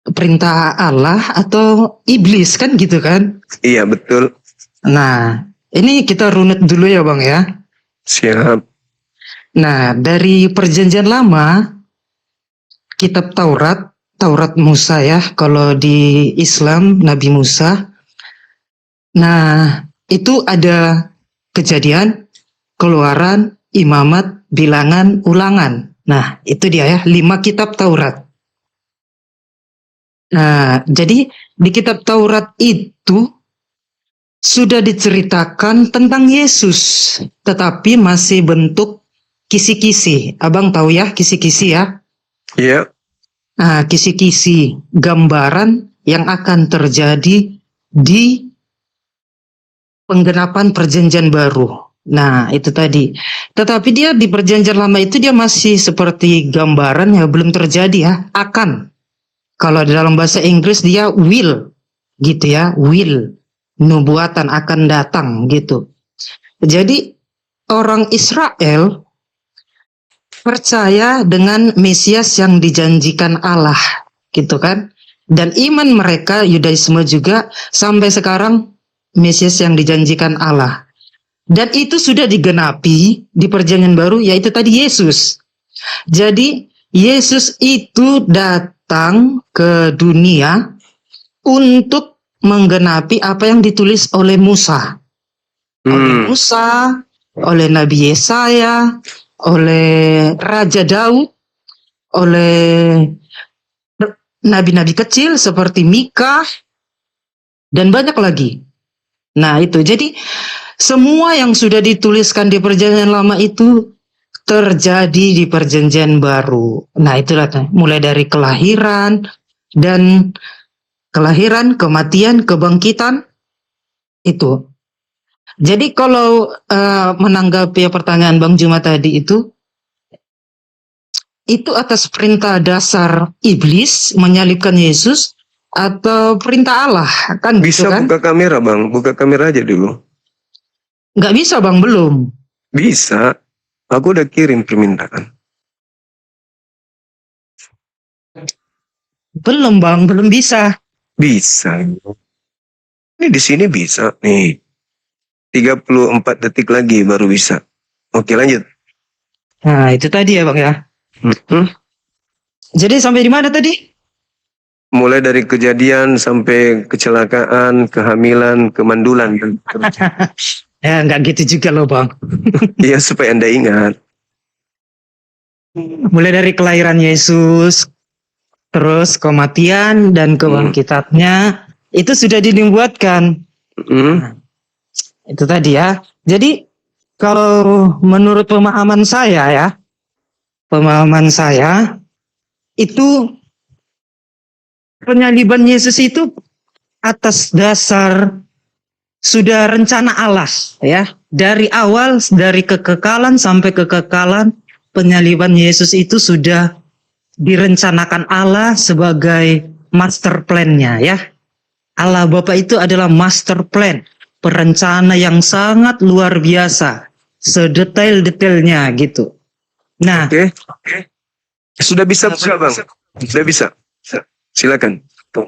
perintah Allah atau iblis kan gitu kan? Iya, betul. Nah, ini kita runut dulu ya Bang ya. Siap. Nah, dari perjanjian lama, kitab Taurat, Taurat Musa ya, kalau di Islam Nabi Musa. Nah, itu ada Kejadian, Keluaran, Imamat, Bilangan, Ulangan. Nah, itu dia ya, 5 kitab Taurat. Nah, jadi di kitab Taurat itu sudah diceritakan tentang Yesus, tetapi masih bentuk kisi-kisi. Abang tahu ya kisi-kisi ya? Iya. Nah, kisi-kisi gambaran yang akan terjadi di penggenapan perjanjian baru. Nah, itu tadi. Tetapi dia di perjanjian lama itu dia masih seperti gambaran yang belum terjadi ya, akan. Kalau di dalam bahasa Inggris dia will, gitu ya, will. Nubuatan akan datang gitu. Jadi orang Israel percaya dengan Mesias yang dijanjikan Allah, gitu kan? Dan iman mereka Yudaisme juga sampai sekarang Mesias yang dijanjikan Allah. Dan itu sudah digenapi di perjanjian baru, yaitu tadi Yesus. Jadi Yesus itu datang ke dunia untuk menggenapi apa yang ditulis oleh Musa. Oleh Musa, oleh Nabi Yesaya, oleh Raja Daud, oleh nabi-nabi kecil seperti Mika, dan banyak lagi. Nah itu, jadi semua yang sudah dituliskan di perjanjian lama itu terjadi di perjanjian baru. Nah itulah, mulai dari kelahiran, kematian, kebangkitan, itu. Jadi kalau menanggapi pertanyaan Bang Juma tadi itu atas perintah dasar iblis menyalibkan Yesus atau perintah Allah kan? Bisa gitu kan? buka kamera, Bang. Buka kamera aja dulu. Nggak bisa Bang, belum. Bisa. Aku udah kirim permintaan. Belum Bang, belum bisa. Bisa. Ini di sini bisa nih. 34 detik lagi baru bisa. Oke, lanjut. Nah itu tadi ya Bang ya. Jadi sampai di mana tadi? Mulai dari kejadian sampai kecelakaan, kehamilan, kemandulan. Ya nggak gitu juga loh Bang. Iya, supaya Anda ingat. Mulai dari kelahiran Yesus, terus kematian dan kebangkitannya itu sudah dinubuatkan. Itu tadi ya. Jadi kalau menurut pemahaman saya itu penyaliban Yesus itu atas dasar sudah rencana Allah ya. Dari awal, dari kekekalan sampai kekekalan, penyaliban Yesus itu sudah direncanakan Allah sebagai master plan-nya ya. Allah Bapa itu adalah master plan, perencana yang sangat luar biasa, sedetail-detailnya gitu. Nah, Oke. Sudah bisa buka, Bang? Sudah bisa. Silakan. Tuh.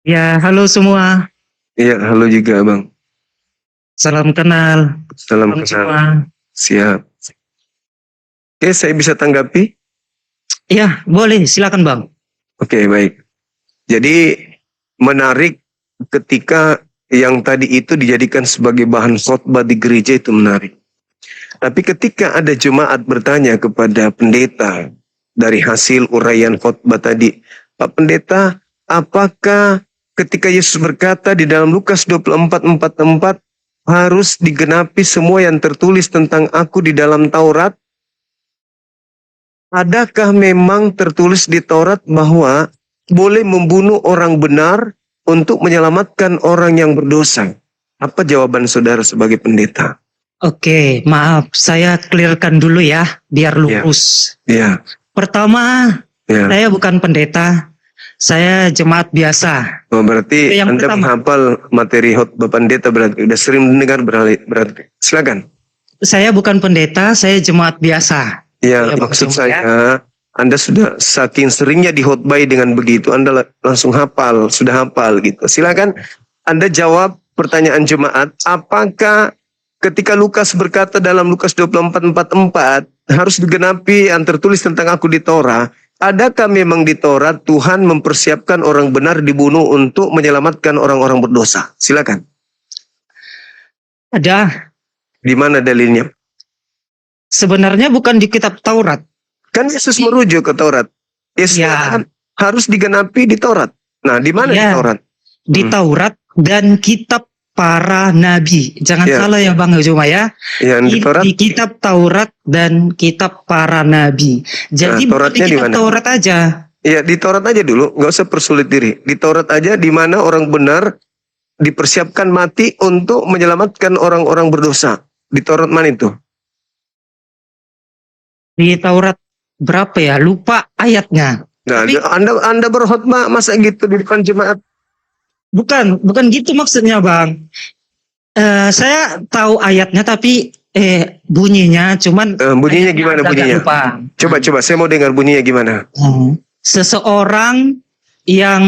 ya halo semua, Iya, halo juga, Bang. salam kenal, Salam salam kenal. semua. Siap. Oke, saya bisa tanggapi? Ya, boleh, silakan Bang. Oke, baik. Jadi menarik ketika yang tadi itu dijadikan sebagai bahan khotbah di gereja itu menarik. Tapi ketika ada jemaat bertanya kepada pendeta dari hasil uraian khotbah tadi, Pak Pendeta, apakah ketika Yesus berkata di dalam Lukas 24:44 harus digenapi semua yang tertulis tentang aku di dalam Taurat? Adakah memang tertulis di Taurat bahwa boleh membunuh orang benar untuk menyelamatkan orang yang berdosa? Apa jawaban saudara sebagai pendeta? Oke, maaf, saya clearkan dulu ya, biar lurus. Ya, Pertama, ya. saya bukan pendeta, saya jemaat biasa. Oh, berarti Yang Anda pertama. menghafal materi khotbah pendeta, berarti udah sering mendengar berarti. Silakan. Saya bukan pendeta, saya jemaat biasa. Ya, Ya, maksud Bang, saya Anda sudah saking seringnya dihotbai dengan begitu, Anda langsung hafal, sudah hafal gitu. Silakan Anda jawab pertanyaan jemaat, apakah ketika Lukas berkata dalam Lukas 24:44 harus digenapi yang tertulis tentang aku di Torah, adakah memang di Taurat Tuhan mempersiapkan orang benar dibunuh untuk menyelamatkan orang-orang berdosa? Silakan. Ada, Di mana dalilnya? sebenarnya bukan di kitab Taurat. Kan Yesus merujuk ke Taurat. Yesus Ya. mengatakan harus digenapi di Taurat. Nah, di mana di Ya. Taurat? Di Taurat dan kitab para nabi. Jangan Ya. salah ya Bang Juma ya. Yang di Taurat. Di kitab Taurat dan kitab para nabi. Jadi bukan di Tauratnya di kitab mana? Taurat aja. Iya, di Taurat aja dulu, nggak usah persulit diri. Di Taurat aja di mana orang benar dipersiapkan mati untuk menyelamatkan orang-orang berdosa. Di Taurat mana itu? Di Taurat berapa ya? Lupa ayatnya. Nah, Tapi- Anda berkhotbah masa gitu di depan jemaat? Bukan gitu maksudnya Bang. Saya tahu ayatnya tapi bunyinya cuman Bunyinya ayatnya gimana agak bunyinya? lupa. Coba saya mau dengar bunyinya gimana? Seseorang yang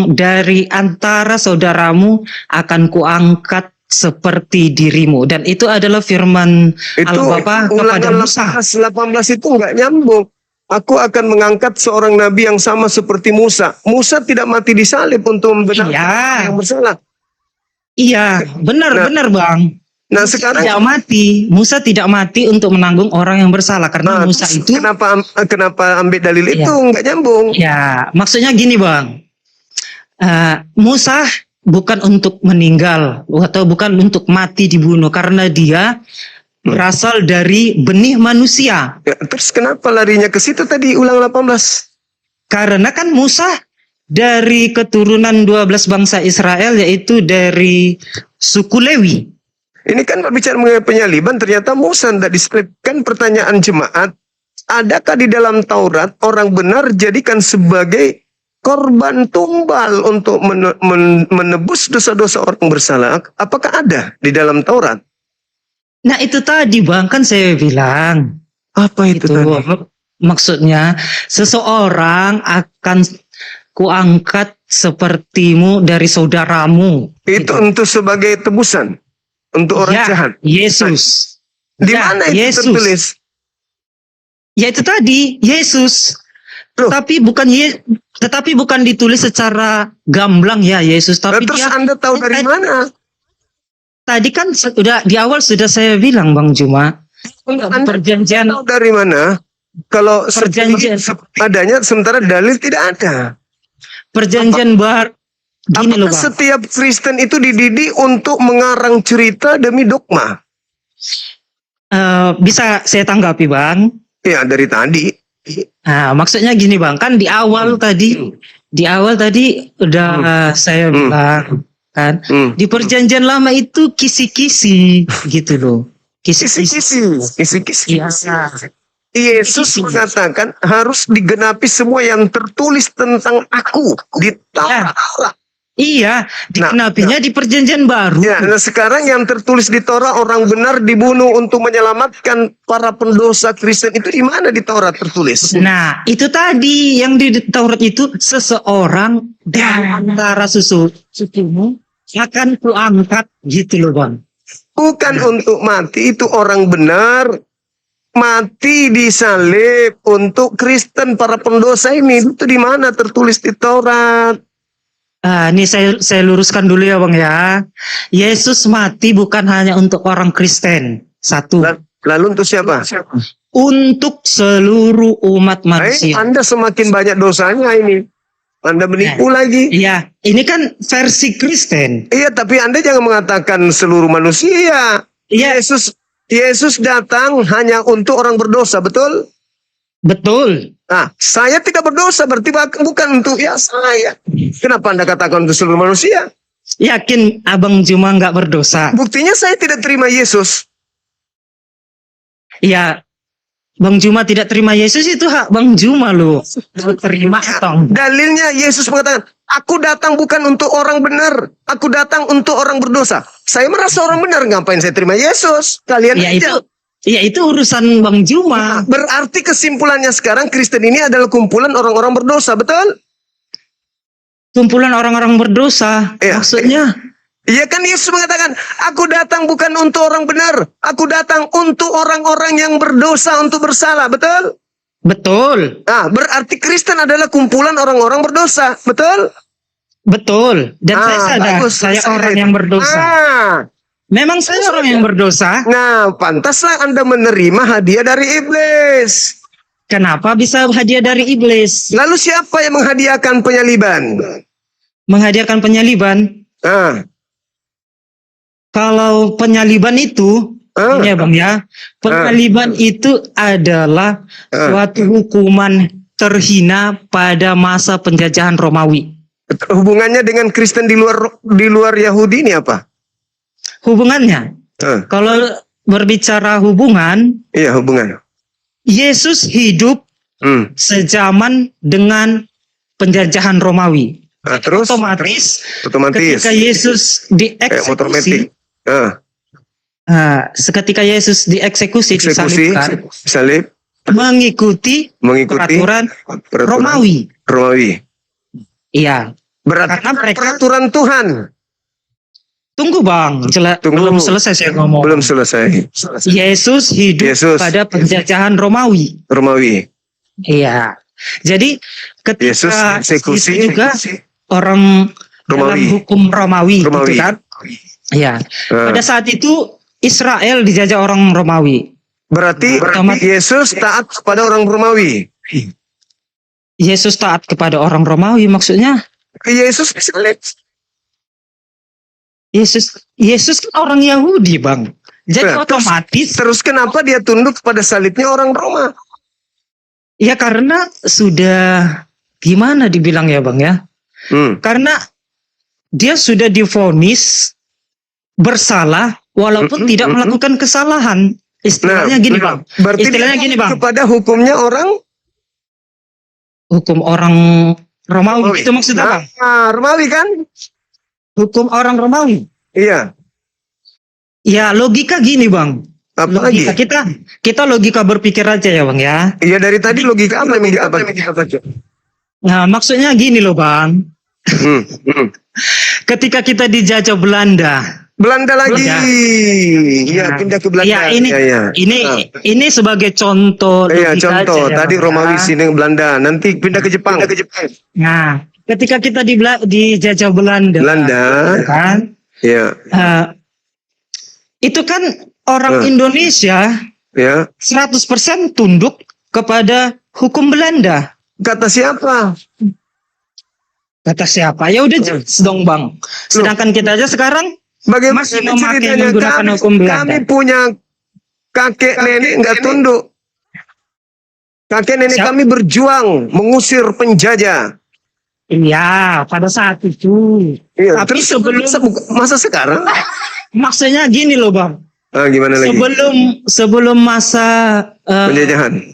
dari antara saudaramu akan kuangkat seperti dirimu, dan itu adalah firman Itu Allah Bapa kepada Ulangan Musa. 18 itu nggak nyambung. Aku akan mengangkat seorang nabi yang sama seperti Musa. Musa tidak mati disalib untuk membenarkan Iya, yang bersalah. iya, benar Bang. Nah, Musa sekarang tidak mati. Musa tidak mati untuk menanggung orang yang bersalah karena Musa terus itu. kenapa ambil dalil Iya. itu nggak nyambung? Ya, maksudnya gini Bang. Musa bukan untuk meninggal atau bukan untuk mati dibunuh karena dia berasal dari benih manusia. Ya, terus kenapa larinya ke situ tadi ulang 18? Karena kan Musa dari keturunan 12 bangsa Israel, yaitu dari suku Lewi. Ini kan berbicara mengenai penyaliban, ternyata Musa tidak disebutkan. Pertanyaan jemaat, adakah di dalam Taurat orang benar jadikan sebagai korban tumbal untuk menebus dosa-dosa orang bersalah? Apakah ada di dalam Taurat? Nah itu tadi Bang, kan saya bilang. Apa itu tadi? Maksudnya seseorang akan kuangkat sepertimu dari saudaramu. Itu untuk sebagai tebusan untuk orang Ya, jahat. Yesus. Di Ya, mana itu Yesus. tertulis? Ya itu tadi Yesus. Loh. Tetapi bukan ditulis secara gamblang ya Yesus, tapi Terus dia Anda tahu dari mana? tadi kan sudah di awal sudah saya bilang Bang Juma, Anda perjanjian tahu dari mana? Kalau Perjanjian. adanya sementara dalil tidak ada. perjanjian baru gini loh Apakah Bang. setiap Kristen itu dididik untuk mengarang cerita demi dogma? Bisa saya tanggapi Bang? Ya, dari tadi. Nah, maksudnya gini Bang, kan di awal tadi udah saya bilang kan, di perjanjian lama itu kisi-kisi gitu loh. Kisi-kisi. Iya. Yesus mengatakan harus digenapi semua yang tertulis tentang aku di Taurat. Iya, dikenapinya di perjanjian baru. Ya, nah sekarang yang tertulis di Taurat orang benar dibunuh untuk menyelamatkan para pendosa Kristen itu di mana di Taurat tertulis? Nah, itu tadi yang di Taurat itu seseorang dari antara susumu akan kuangkat gitu loh Bang. Bukan untuk mati, itu orang benar mati disalib untuk Kristen para pendosa ini. Itu di mana tertulis di Taurat? Ini saya luruskan dulu ya Bang ya. Yesus mati bukan hanya untuk orang Kristen. Satu. Lalu untuk siapa? Untuk seluruh umat manusia. Anda semakin banyak dosanya ini. Anda menipu lagi. Iya, ini kan versi Kristen. Iya, tapi Anda jangan mengatakan seluruh manusia. Iya. Yesus datang hanya untuk orang berdosa, betul? Betul. Nah, saya tidak berdosa, berarti bukan untuk saya. Kenapa Anda katakan untuk seluruh manusia? Yakin Abang Juma nggak berdosa? Buktinya saya tidak terima Yesus. Iya, Bang Juma tidak terima Yesus itu hak Bang Juma loh. Mau terima atau enggak? Dalilnya Yesus mengatakan, aku datang bukan untuk orang benar, aku datang untuk orang berdosa. Saya merasa orang benar, ngapain saya terima Yesus? Kalian aja. Itu urusan Bang Juma. Berarti kesimpulannya sekarang Kristen ini adalah kumpulan orang-orang berdosa, betul? Kumpulan orang-orang berdosa. Iya. Maksudnya? Iya kan Yesus mengatakan, aku datang bukan untuk orang benar, aku datang untuk orang-orang yang berdosa, untuk bersalah, betul? Betul. Nah, berarti Kristen adalah kumpulan orang-orang berdosa, betul? Betul. Dan saya sadar, bagus. saya orang yang berdosa. Memang saya orang yang berdosa. Nah, pantaslah Anda menerima hadiah dari iblis. Kenapa bisa hadiah dari iblis? Lalu siapa yang menghadiahkan penyaliban? Menghadiahkan penyaliban. Kalau penyaliban itu, ini ya Bang ya, penyaliban itu adalah suatu hukuman terhina pada masa penjajahan Romawi. Hubungannya dengan Kristen di luar Yahudi ini apa? Hubungannya, kalau berbicara hubungan, Iya, hubungan. Yesus hidup sejaman dengan penjajahan Romawi. Nah, terus Otomatis otomatis ketika Yesus kayak motor metik. ketika Yesus dieksekusi, Eksekusi, disalibkan, salib, mengikuti mengikuti peraturan peraturan Romawi. Iya. Berarti Karena mereka- peraturan Tuhan. Tunggu Bang, Tunggu. belum selesai saya ngomong. Belum selesai. Yesus hidup Yesus. pada penjajahan Romawi. Romawi. Iya. Jadi Yesus ketika eksekusi itu juga orang dalam Romawi. hukum Romawi, Romawi. gitu kan? Iya. Pada saat itu Israel dijajah orang Romawi. Berarti Yesus taat kepada orang Romawi. Yesus taat kepada orang Romawi, maksudnya Yesus disalib. Yesus kan orang Yahudi, Bang. Jadi Nah, otomatis Terus kenapa dia tunduk kepada salibnya orang Roma? ya karena sudah gimana dibilang ya, Bang ya? Karena dia sudah divonis bersalah walaupun tidak melakukan kesalahan. Istilahnya gini, Bang. Berarti Istilahnya dia gini, Bang. kepada hukumnya orang Hukum orang Romawi itu maksudnya, Bang? Romawi kan? Hukum orang Romawi. Iya. Ya logika gini, Bang. Apa Logika lagi? kita logika berpikir aja ya, Bang ya. Iya, dari tadi logika apa yang kita baca? Nah, maksudnya gini loh, Bang. Ketika kita dijajah Belanda lagi. Ya. Iya, pindah ke Belanda. Ya, ini sebagai contoh. Iya, logika contoh. aja ya, Tadi Bang, Romawi ya. sini Belanda, nanti pindah ke Jepang. Nah, ketika kita dijajah Belanda, Belanda. kan? Iya. Itu kan orang Indonesia Ya. 100% tunduk kepada hukum Belanda. Kata siapa? Kata siapa? Ya udah jelas dong Bang. Sedangkan kita aja sekarang Bagaimana masih memakai ceritanya? menggunakan Kami, hukum Belanda. kami punya kakek nenek nggak tunduk. Kakek nenek Siapa? kami berjuang mengusir penjajah. Iya, pada saat itu. Iya, Tapi terus sebelum masa sekarang? maksudnya gini loh Bang. Gimana lagi? Sebelum masa Penjajahan.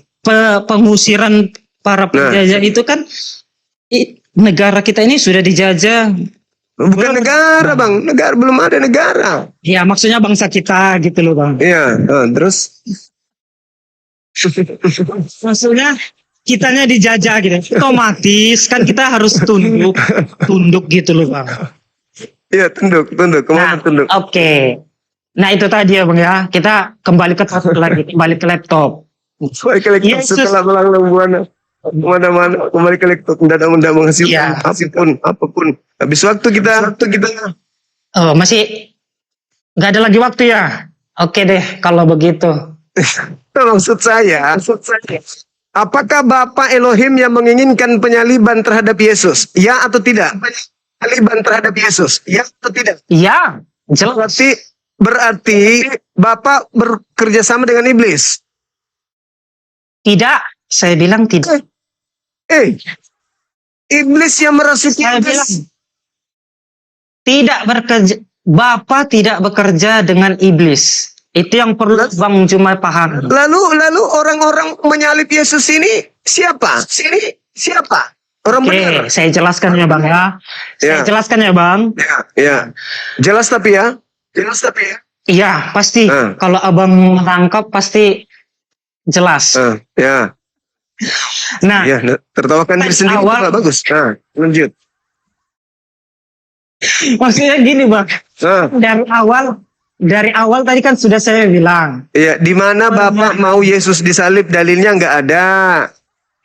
pengusiran para penjajah itu kan negara kita ini sudah dijajah. Bukan negara, Bang. Negara belum ada negara. Ya maksudnya bangsa kita gitu loh Bang. Iya, terus Maksudnya kitanya dijajah gitu. Otomatis kan kita harus tunduk gitu loh Bang. iya tunduk. Kemana tunduk? Oke. Nah itu tadi ya Bang ya. Kita kembali ke topik lagi, kembali ke laptop. Kembali ke laptop Yesus. setelah melanglang buana. Mana-mana kembali ke laptop. Tidak menghasilkan Iya. apapun. Habis waktu kita. Oh, masih nggak ada lagi waktu ya? Oke deh kalau begitu. Maksud saya, apakah Bapak Elohim yang menginginkan penyaliban terhadap Yesus? Ya atau tidak? Penyaliban terhadap Yesus? Ya atau tidak? Iya, jelas. Berarti Bapak bekerja sama dengan iblis. Tidak, saya bilang tidak. Iblis yang merasuki Saya bilang iblis. tidak bekerja. Bapak tidak bekerja dengan iblis. Itu yang perlu Bang Jumai paham. Lalu orang-orang menyalib Yesus ini siapa? Siapa? Orang benar. Oke, saya jelaskan ya Bang ya. Saya jelaskan ya Bang. Ya. Jelas tapi ya. Iya, pasti. Kalau Abang menangkap pasti jelas. Ya. Nah, Ya, tertawakan diri sendiri itu nggak bagus. Lanjut. maksudnya gini Bang. Dari awal tadi kan sudah saya bilang. Iya, di mana Bapak mau Yesus disalib dalilnya nggak ada.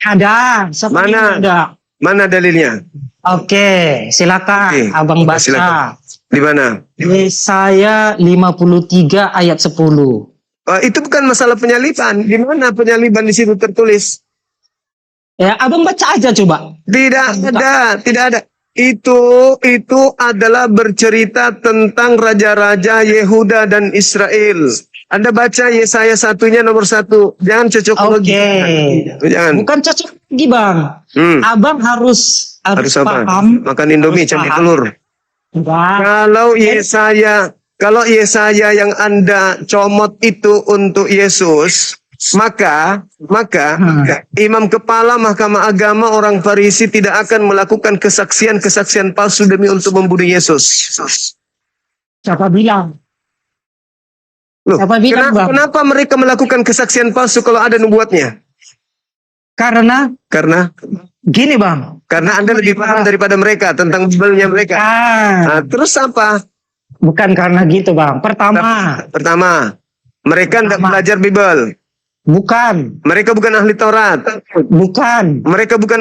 Ada. Mana? Ada. Mana dalilnya? Oke, silakan Oke, Abang baca. silakan. Di mana? Yesaya 53 ayat 10. Itu bukan masalah penyaliban. Di mana penyaliban di situ tertulis? Ya, Abang baca aja coba. Tidak ada. Itu adalah bercerita tentang raja-raja Yehuda dan Israel. Anda baca Yesaya 1-nya nomor 1. Jangan cocok lagi. Oke. Jangan. Bukan cocok lagi Bang. Abang harus Harus apa? paham. Makan Indomie Harus campur paham. telur. Enggak. Kalau Yesaya yang Anda comot itu untuk Yesus, maka imam kepala Mahkamah Agama orang Farisi tidak akan melakukan kesaksian palsu demi untuk membunuh Yesus. Siapa bilang? Loh, Siapa bilang, Bang? kenapa mereka melakukan kesaksian palsu kalau ada nubuatnya? Karena gini Bang. Karena Anda lebih paham daripada mereka tentang Bible-nya mereka. Nah, terus apa? Bukan karena gitu Bang. Pertama, mereka tidak belajar Bible. Bukan. Mereka bukan ahli Taurat. Bukan. Mereka bukan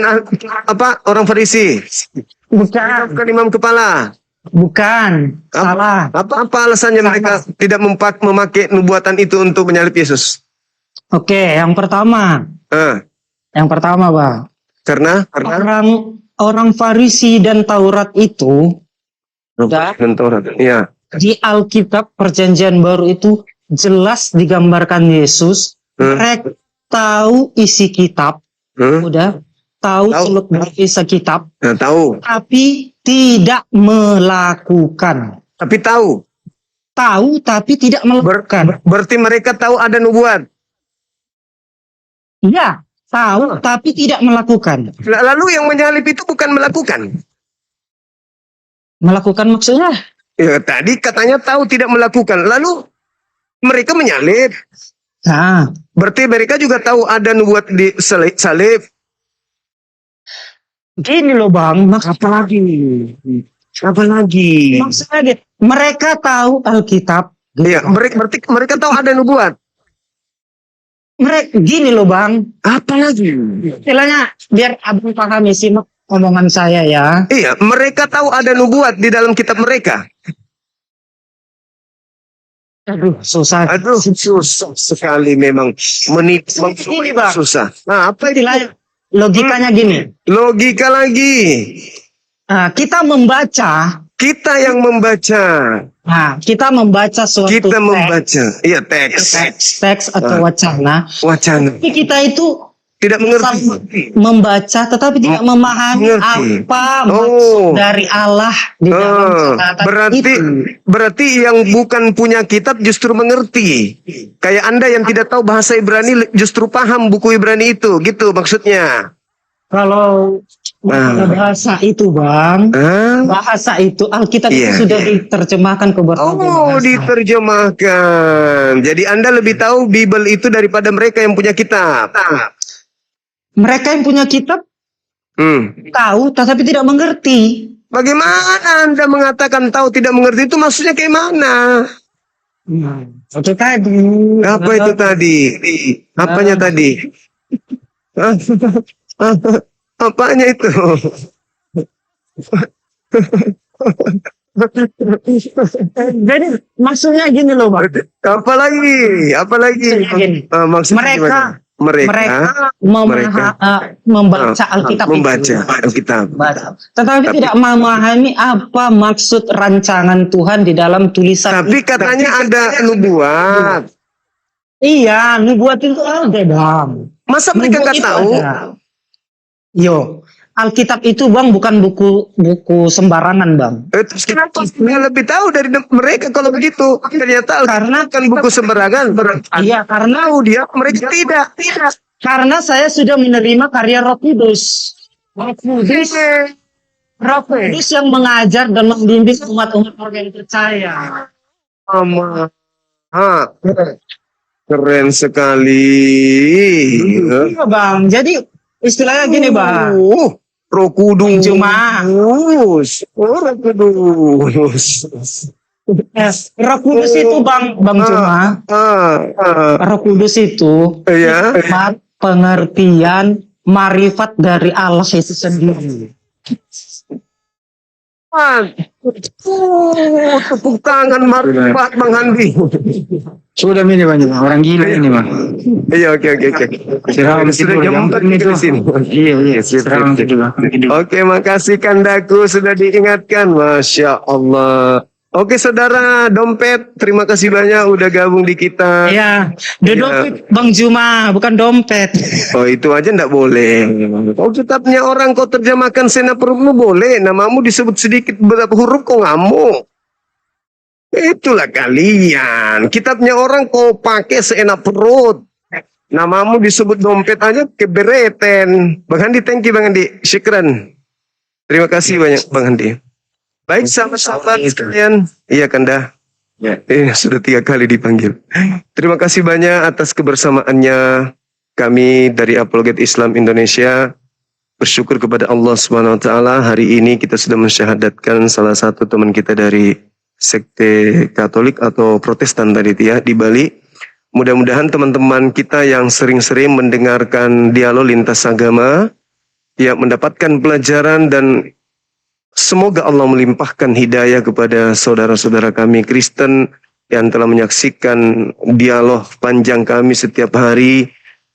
orang Farisi. Bukan. Bukan imam kepala. Bukan. Salah. Apa alasannya mereka tidak memakai nubuatan itu untuk menyalib Yesus? Oke, yang pertama. Yang pertama, Bang. Karena orang Farisi dan Taurat itu dan Taurat. Iya. di Alkitab Perjanjian Baru itu jelas digambarkan Yesus. Mereka tahu isi kitab, udah tahu seluk-beluk isi kitab, Tahu. tapi tidak melakukan. Tapi tahu Tapi tidak melakukan. Berarti mereka tahu ada nubuat. Iya, tahu tapi tidak melakukan. Lalu yang menyalib itu bukan melakukan. Melakukan maksudnya? Ya, tadi katanya tahu tidak melakukan. Lalu mereka menyalib. Nah, berarti mereka juga tahu ada nubuat di salib. Gini loh Bang, Apa lagi? maksudnya mereka tahu Alkitab. Iya, berarti mereka tahu ada nubuat. Gini loh Bang, Apa lagi? istilahnya biar Abang pahami sih omongan saya ya. Iya, mereka tahu ada nubuat di dalam kitab mereka. Aduh, susah. Aduh, susah sekali memang. Menit Ini, Bang. susah. Nah, apa itu? Istilahnya, logikanya gini. Logika lagi. Kita membaca. Kita yang membaca. Nah, kita membaca suatu Kita teks, membaca. Iya, teks. teks atau wacana. Wacana. Tapi kita itu Tidak mengerti. membaca tetapi tidak memahami Mengerti. apa Oh. maksud dari Allah di dalam catatan berarti itu. berarti yang bukan punya kitab justru mengerti. Kayak Anda yang tidak tahu bahasa Ibrani justru paham buku Ibrani itu, gitu maksudnya. Kalau bahasa itu, Bang, Ah? bahasa itu Alkitab Iya. itu sudah diterjemahkan ke berbagai Oh, bahasa. diterjemahkan. Jadi Anda lebih tahu Bible itu daripada mereka yang punya kitab. Mereka yang punya kitab tahu tetapi tidak mengerti. Bagaimana Anda mengatakan tahu tidak mengerti itu maksudnya kayak mana? Itu tadi. Apa itu tadi? Apanya tadi? Hah? Apanya itu? Jadi maksudnya gini loh, Bang. Apalagi? Maksudnya gini. Maksudnya Mereka gimana? Mereka membaca Alkitab membaca itu. Alkitab. Baca. Tetapi tidak memahami apa maksud rancangan Tuhan di dalam tulisan. Tapi katanya ada nubuat. Iya, nubuat itu ada, Bang. Masa mereka Nubuat nggak itu tahu? ada. Yo, Alkitab itu, Bang, bukan buku sembarangan, Bang. Terus kenapa dia lebih tahu dari mereka kalau begitu? Ternyata Karena kan buku sembarangan. Iya, karena Tahu dia, mereka tidak. karena saya sudah menerima karya Roh Kudus. Roh Kudus yang mengajar dan membimbing umat-umat yang percaya. Keren sekali. Iya, Bang. Jadi istilahnya gini, Bang. Roh Kudus. Cuma Roh Kudus. Roh Kudus itu, Bang Cuma. Roh Kudus itu Iya. hikmat, pengertian, marifat dari Allah itu sendiri. Tepuk tangan marifat Bang Handi. Sudah ini banyak orang gila ini mah. Iya, oke. Siram Sudah tidur, jam yang 4 penting di itu. sini. Iya, siram tidur. Oke, makasih Kandaku sudah diingatkan. Masya Allah. Oke, saudara dompet, terima kasih banyak udah gabung di kita. Iya, Iya. dompet Bang Juma, bukan dompet. Oh, itu aja ndak boleh. Oh, kitabnya orang kau terjemahkan senap hurufmu boleh. Namamu disebut sedikit beberapa huruf kau ngamuk. Itulah kalian. Kitabnya orang kau pakai seenak perut. Namamu disebut dompet aja kebereten. Bang Handi, thank you Bang Handi. Syukran. Terima kasih banyak Bang Handi. Baik sahabat-sahabat sekalian. Iya Kanda. Sudah 3 kali dipanggil. Terima kasih banyak atas kebersamaannya. Kami dari Apologet Islam Indonesia bersyukur kepada Allah Subhanahu wa taala. Hari ini kita sudah mensyahadatkan salah satu teman kita dari sekte Katolik atau Protestan tadi ya di Bali. Mudah-mudahan teman-teman kita yang sering-sering mendengarkan dialog lintas agama ya mendapatkan pelajaran dan semoga Allah melimpahkan hidayah kepada saudara-saudara kami Kristen yang telah menyaksikan dialog panjang kami setiap hari.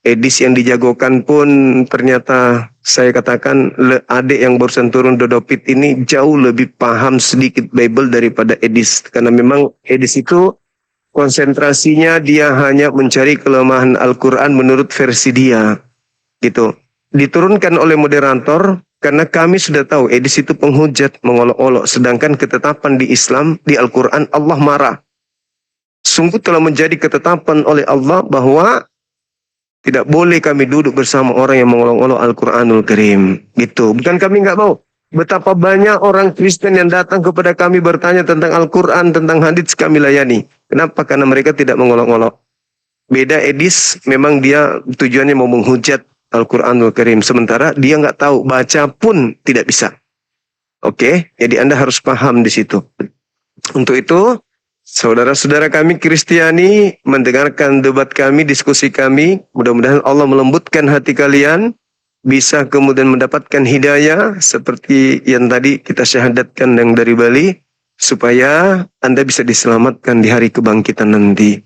Edis yang dijagokan pun ternyata saya katakan adik yang barusan turun Dodopit ini jauh lebih paham sedikit Bible daripada Edis. Karena memang Edis itu konsentrasinya dia hanya mencari kelemahan Al-Quran menurut versi dia. Gitu. Diturunkan oleh moderator karena kami sudah tahu Edis itu penghujat mengolok-olok. Sedangkan ketetapan di Islam, di Al-Quran Allah marah. Sungguh telah menjadi ketetapan oleh Allah bahwa tidak boleh kami duduk bersama orang yang mengolok-olok Al-Quranul Karim. Gitu. Bukan kami nggak mau. Betapa banyak orang Kristen yang datang kepada kami bertanya tentang Al-Quran, tentang hadits kami layani. Kenapa? Karena mereka tidak mengolok-olok. Beda Edis, memang dia tujuannya mau menghujat Al-Quranul Karim. Sementara dia nggak tahu, baca pun tidak bisa. Oke, jadi Anda harus paham di situ. Untuk itu, saudara-saudara kami Kristiani mendengarkan debat kami, diskusi kami. Mudah-mudahan Allah melembutkan hati kalian. Bisa kemudian mendapatkan hidayah seperti yang tadi kita syahadatkan yang dari Bali. supaya Anda bisa diselamatkan di hari kebangkitan nanti.